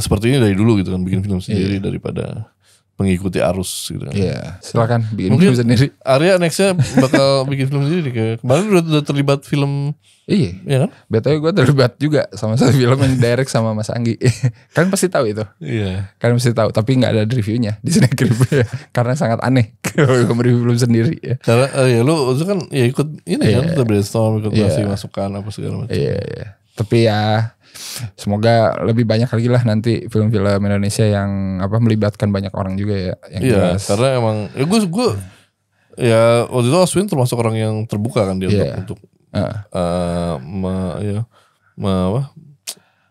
seperti ini dari dulu gitu kan, bikin film sendiri daripada mengikuti arus gitu kan. Iya, silakan bikin film sendiri. Arya nextnya bakal bikin film sendiri kayak kemarin udah terlibat film. Iya, ya kan? BTW gue terlibat juga sama satu film yang direct sama Mas Anggi. Kalian pasti tahu itu. Iya. Kalian pasti tahu, tapi nggak ada reviewnya di Cinecrip karena sangat aneh kalau gue mereview film sendiri. Ya. Karena ya lu itu kan ya ikut ini kan, kita brainstorm, ikut ngasih masukan apa segala macam. Iya. Tapi ya semoga lebih banyak lagi lah nanti film-film Indonesia yang melibatkan banyak orang juga ya. Iya, karena emang gue ya waktu itu Aswin termasuk orang yang terbuka kan dia untuk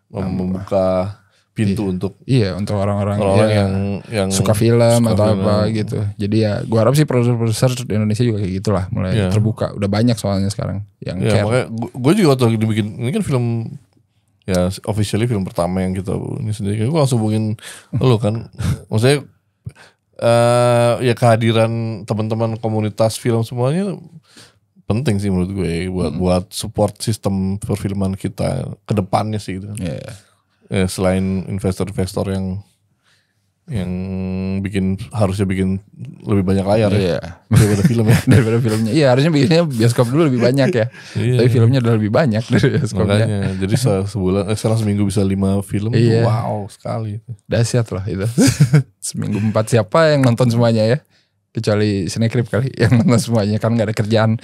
membuka pintu untuk untuk orang-orang yang suka film atau apa gitu. Jadi ya gue harap sih produser di Indonesia juga kayak gitulah, mulai terbuka. Udah banyak soalnya sekarang yang care. Makanya gue juga waktu lagi dibikin ini kan film ya officially film pertama yang kita ini sendiri. Gue langsung hubungin lo kan, maksudnya ya kehadiran teman-teman komunitas film semuanya penting sih menurut gue buat support sistem perfilman kita ke depannya sih gitu kan. Ya, selain investor-investor yang harusnya bikin lebih banyak layar daripada film ya. Daripada filmnya. Iya, harusnya bikinnya bioskop dulu lebih banyak ya. Tapi filmnya udah lebih banyak dari bioskopnya. Makanya, jadi sebulan sekarang seminggu bisa 5 film. Wow sekali. Dahsyat loh itu. Seminggu 4 siapa yang nonton semuanya ya? Kecuali Cinecrip kali yang nonton semuanya kan gak ada kerjaan.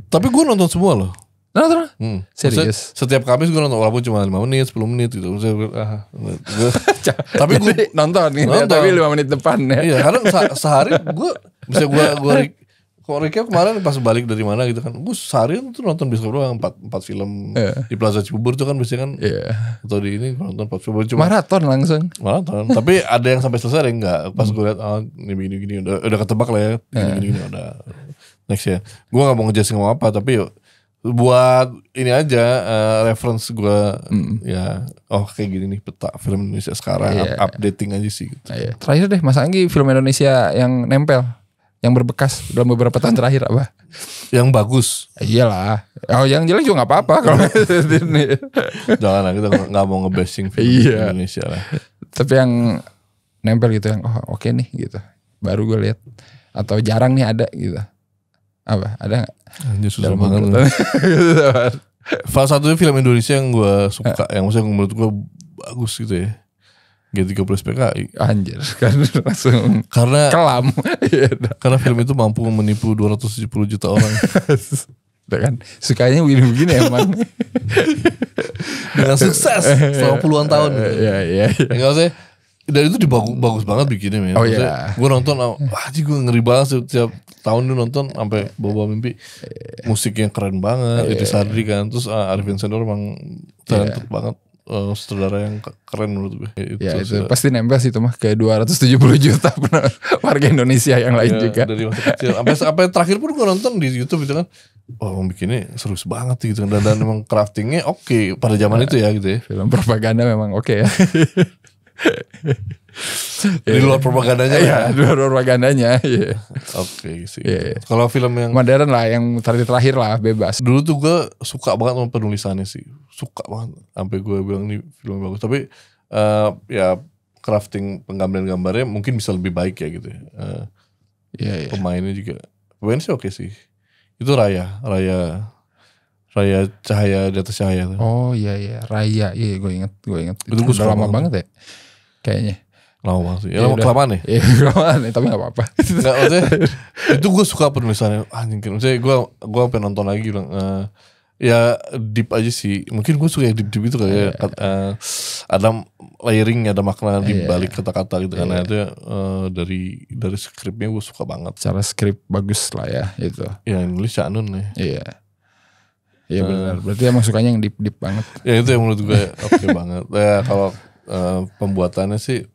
Tapi gue nonton semua loh. Nonton? Serius? Setiap Kamis gue nonton walaupun cuma 5 menit 10 menit gitu. Tapi gue nonton tapi 5 menit depan ya. Iya karena sehari gue bisa kok recap kemarin pas balik dari mana gitu kan. Gue sehari tuh nonton bioskop doang 4 film di Plaza Cibubur tuh kan biasanya kan. Atau di ini nonton 4 film cuma maraton langsung. Maraton. Tapi ada yang sampai selesai ada yang enggak. Pas gue liat ini gini udah ketebak lah ya. Gini udah next ya. Gue gak mau ngejelasin ngomong apa tapi buat ini aja reference gue ya kayak gini nih peta film Indonesia sekarang updating aja sih gitu. Terakhir deh Mas Anggi film Indonesia yang nempel yang berbekas dalam beberapa tahun terakhir apa? Yang bagus. Iyalah. Yang jelek juga gak apa-apa kalau jangan lah kita gak mau nge-bashing film Indonesia lah. Tapi yang nempel gitu yang oke nih gitu. Baru gue lihat atau jarang nih ada gitu. Apa? Ada gak? Anjir susah banget. Salah satunya film Indonesia yang gue suka, yang maksudnya menurut gue bagus gitu ya, G30 PKI. Anjir, kan langsung karena kelam. Karena film itu mampu menipu 270 juta orang. Kan sukanya begini-begini emang. Dengan sukses selama puluhan tahun. Iya. Enggak usah. Dan itu bagus banget bikinnya men. Gue nonton, gue ngeri banget setiap tahun tuh nonton sampai bawa mimpi. Musiknya keren banget, itu Sadri kan, terus Arifin Sendor emang talented banget, saudara yang keren menurut gue. Itu pasti nempel sih itu mah ke 270 juta warga Indonesia yang lain juga. Dari masa kecil sampai terakhir pun gue nonton di YouTube itu kan, bikinnya seru banget gitu kan, dan emang craftingnya oke pada zaman itu ya gitu ya. Film propaganda memang oke ya. Di luar propagandanya di luar propagandanya Oke sih. Kalau film yang modern lah, yang terakhir lah bebas. Dulu tuh gue suka banget sama penulisannya sih, suka banget sampai gue bilang ini film bagus. Tapi ya crafting penggambaran-gambarnya mungkin bisa lebih baik ya gitu ya. Pemainnya sih oke sih. Itu Raya Cahaya di atas Cahaya tuh. Raya. Iya gue inget. Itu udah lama banget ya kayaknya. Lama banget sih. Lama kelamaan ya? Iya kelamaan ya, tapi gak apa-apa. Nggak, maksudnya itu gue suka penulisannya. Maksudnya gue sampai nonton lagi bilang ya deep aja sih. Mungkin gue suka yang deep gitu kayak ada layering, ada makna di balik kata-kata gitu kan. Itu dari skripnya gue suka banget. Secara skrip bagus lah ya itu. Ya nulis Cak Nun ya. Iya benar. Berarti emang sukanya yang deep banget. Ya itu yang menurut gue oke banget. Ya kalau pembuatannya sih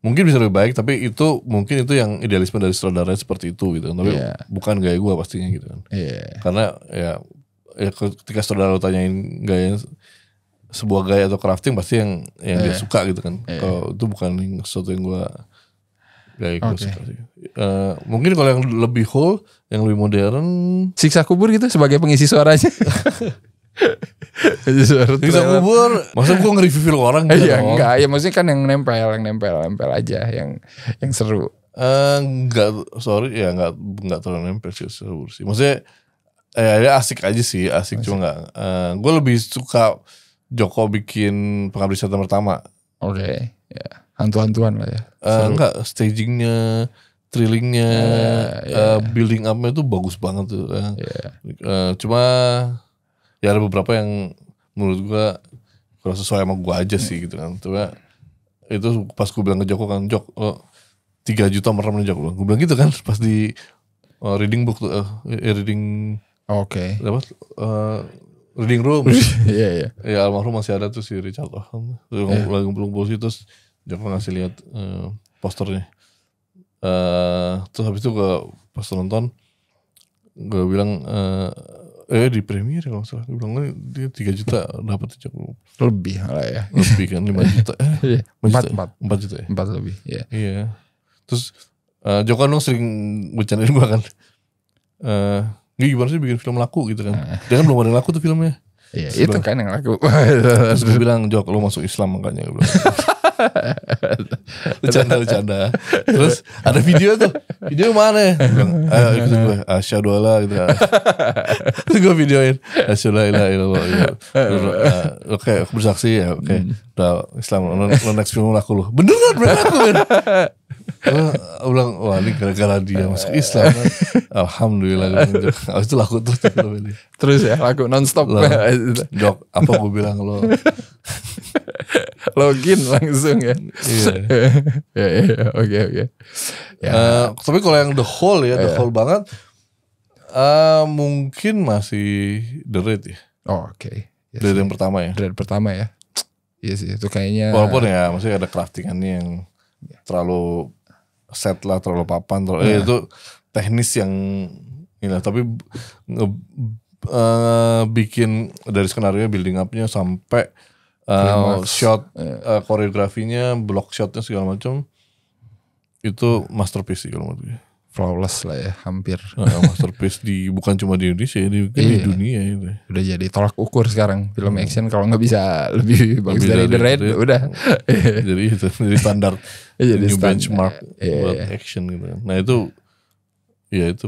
mungkin bisa lebih baik, tapi itu mungkin itu yang idealisme dari saudaranya seperti itu gitu. Tapi bukan gaya gue pastinya gitu kan. Karena ya ketika saudara lo tanyain gaya sebuah gaya atau crafting pasti yang dia suka gitu kan. Kalau itu bukan sesuatu yang gue gaya gue suka sih. Mungkin kalau yang lebih whole, yang lebih modern, Siksa Kubur gitu sebagai pengisi suaranya. Siksa Kubur, masa gue nge-review film orang gitu? Enggak, ya maksudnya kan yang nempel aja, yang seru. Enggak terlalu nempel sih. Maksudnya ya asik aja sih, cuma enggak. Gue lebih suka Joko bikin Pengabdi Setan Pertama. Hantu-hantuan lah ya. Enggak, stagingnya, thrillingnya, building up-nya tuh bagus banget tuh. Cuma ya ada beberapa yang menurut gue kurang sesuai sama gue aja sih gitu kan. Cuma itu pas gue bilang ke Joko kan, Jok 3 juta merem nih Jok. Gue bilang gitu kan pas di reading book tuh, reading reading room. Iya. Ya almarhum masih ada tuh si Richard lagi ngumpul sih, terus Joko ngasih lihat posternya. Terus habis itu gue pas nonton gue bilang Di Premiere kalau salah. Dia bilang dia 3 juta dapat aja. Lebih lah ya. Lebih kan 5 juta. 4 juta ya. 4 lebih. Iya. Terus Joko dong sering bercandain gue kan. Gimana sih bikin film laku gitu kan. Dia kan belum ada yang laku tuh filmnya. Iya, itu kan yang laku. Terus gue bilang, Jok, lo masuk Islam makanya. Bercanda. Terus ada video tuh. Video mana ya? Bilang, ikutin gue. Asyhadu alla gitu. Terus gue videoin. Asyhadu alla ilaha illallah. Oke, aku bersaksi ya. Oke. Udah Islam. Lo next film laku lo. Beneran laku kan. Gue bilang, wah ini gara-gara dia masuk Islam kan. Alhamdulillah. Habis itu laku terus film ini. Terus ya laku nonstop. Jok, apa gue bilang lo? Login langsung ya. Iya. Oke. Ya. Tapi kalau yang The Hole ya, The Hole banget, mungkin masih The Raid ya. Oke. The Raid yang pertama ya. The Raid pertama ya. Iya sih, itu kayaknya. Walaupun ya, maksudnya ada craftingannya yang terlalu set lah, terlalu papan, itu teknis yang inilah. Tapi bikin dari skenario building up-nya sampai shot koreografinya, block shotnya segala macam itu masterpiece sih kalau menurut gue. Flawless lah ya, hampir. Masterpiece bukan cuma di Indonesia, di dunia itu. Udah jadi tolak ukur sekarang film action, kalau nggak bisa lebih bagus dari The Raid udah. Jadi itu jadi standar, new benchmark buat action gitu. Nah itu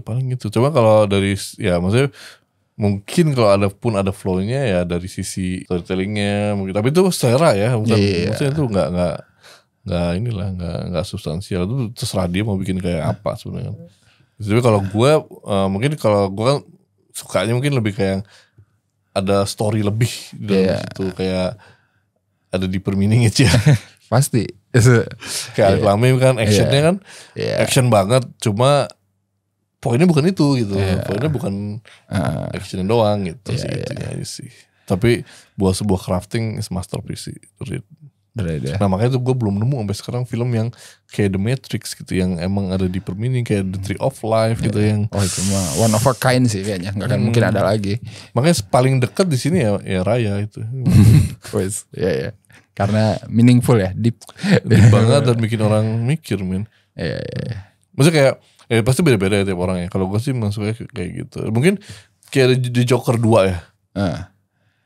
paling itu. Coba kalau dari maksudnya mungkin kalau ada flow-nya ya dari sisi storytellingnya mungkin, tapi itu selera ya, bukan maksudnya itu nggak substansial. Itu terserah dia mau bikin kayak apa sebenarnya. Tapi kalau gue mungkin kalau gue kan sukanya mungkin lebih kayak ada story lebih dalam situ, kayak ada deeper meaning aja. Pasti. Kayak Lamim kan actionnya kan action banget, cuma poinnya bukan itu gitu. Poinnya bukan action doang gitu sih. Itunya aja sih. Tapi buat sebuah crafting is masterpiece sih. Nah makanya tuh gue belum nemu sampai sekarang film yang kayak The Matrix gitu, yang emang ada di meaning, kayak The Tree of Life gitu yang. Oh itu mah one of a kind sih kayaknya, nggak akan mungkin ada lagi. Makanya paling dekat di sini ya Raya itu. Wes, ya. Karena meaningful ya, deep banget dan bikin orang mikir men. Iya. Maksudnya kayak pasti beda-beda ya tiap orang ya. Kalau gue sih masuknya kayak gitu. Mungkin kayak di Joker 2 ya.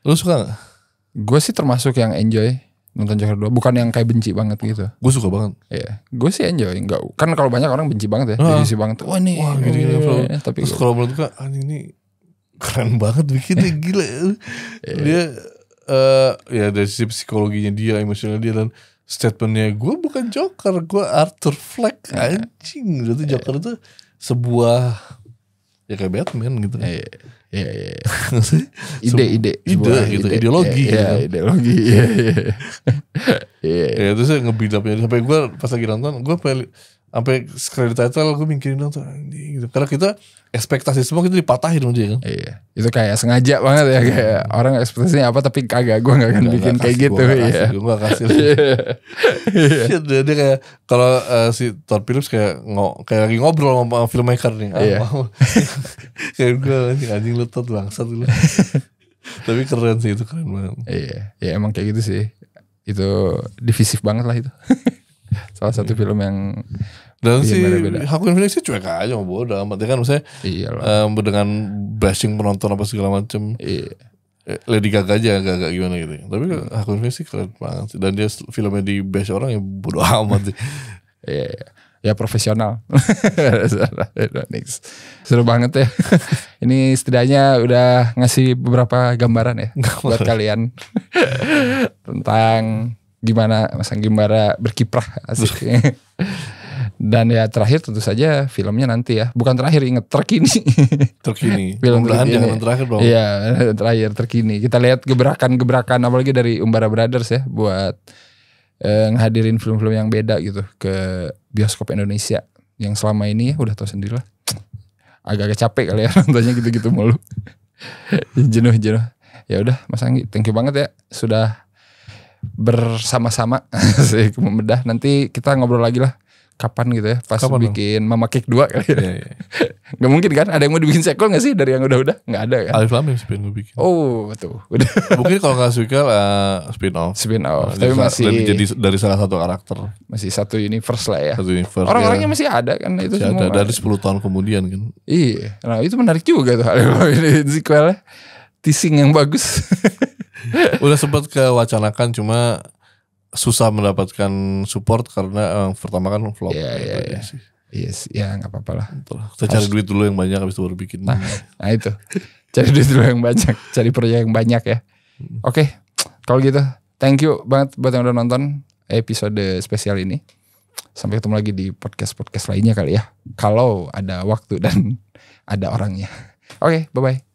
Lu suka gak? Gue sih termasuk yang enjoy nonton Joker 2, bukan yang kayak benci banget gitu. Gue suka banget. Iya, gue sih enjoy. Enggak, kan kalau banyak orang benci banget ya, benci banget. Wah gini. Tapi kalau menurut gue ini keren banget bikinnya, gila. Dia ya dari sisi psikologinya dia, emosional dia, dan statementnya gue bukan Joker, gue Arthur Fleck. Anjing, berarti Joker itu sebuah ya kayak Batman gitu. Iya. Ide gitu, ideologi. Ideologi. Iya. Terus saya nge-build up-nya sampai gue pas lagi nonton, gue sampai credit title gue mikirin nonton gitu. Karena kita ekspektasi semua kita dipatahin sama dia kan. Iya. Itu kayak sengaja banget ya, kayak orang ekspektasinya apa tapi kagak, gue gak akan bikin kayak gitu. Gue gak kasih. Dia kayak kalau si Todd Phillips kayak lagi ngobrol sama filmmaker nih. Kayak gue anjing lu Todd bangsat lu. Tapi keren sih, itu keren banget. Iya. Ya emang kayak gitu sih. Itu divisif banget lah itu. Salah satu film yang dan si Joaquin Phoenix sih cuek aja, mau bodo amat ya kan, maksudnya dengan bashing penonton apa segala macem. Lady Gaga aja agak gimana gitu. Tapi Joaquin Phoenix sih keren banget sih. Dan dia filmnya di bash orang ya bodo amat sih. Ya profesional. Seru banget ya. Ini setidaknya udah ngasih beberapa gambaran ya buat kalian tentang gimana Mas Anggi Mbara berkiprah, asik. Dan ya terakhir tentu saja filmnya nanti ya, bukan terakhir, inget terkini. Film mudah-mudahan jangan terakhir dong. Iya, terakhir terkini. Kita lihat gebrakan apalagi dari Umbara Brothers ya, buat ngehadirin film-film yang beda gitu ke bioskop Indonesia, yang selama ini udah tau sendiri lah, agak capek kali ya nontonnya gitu-gitu mulu. jenuh. Ya udah Mas Anggi, thank you banget ya sudah bersama-sama membedah. Nanti kita ngobrol lagi lah kapan gitu ya, pas bikin Mama Cake 2 kali ya. Gak mungkin kan? Ada yang mau dibikin sequel gak sih dari yang udah-udah? Gak ada kan? Alif Lam Mim pengen gue bikin. Oh betul. Udah. Mungkin kalau gak sequel spin-off. Tapi masih jadi dari salah satu karakter. Masih satu universe lah ya. Satu universe. Orang-orangnya masih ada kan itu masih semua. ada dari 10 tahun kemudian kan. Iya. Nah itu menarik juga tuh ini sequelnya. Teasing yang bagus. Udah sempat kewacanakan cuma susah mendapatkan support karena pertama kan vlog. Iya. Yes, ya nggak apa-apa lah. Kita cari duit dulu yang banyak habis itu baru bikin. Nah itu cari duit dulu yang banyak, cari proyek yang banyak ya. Oke, kalau gitu, thank you banget buat yang udah nonton episode spesial ini. Sampai ketemu lagi di podcast lainnya kali ya. Kalau ada waktu dan ada orangnya. Oke, bye bye.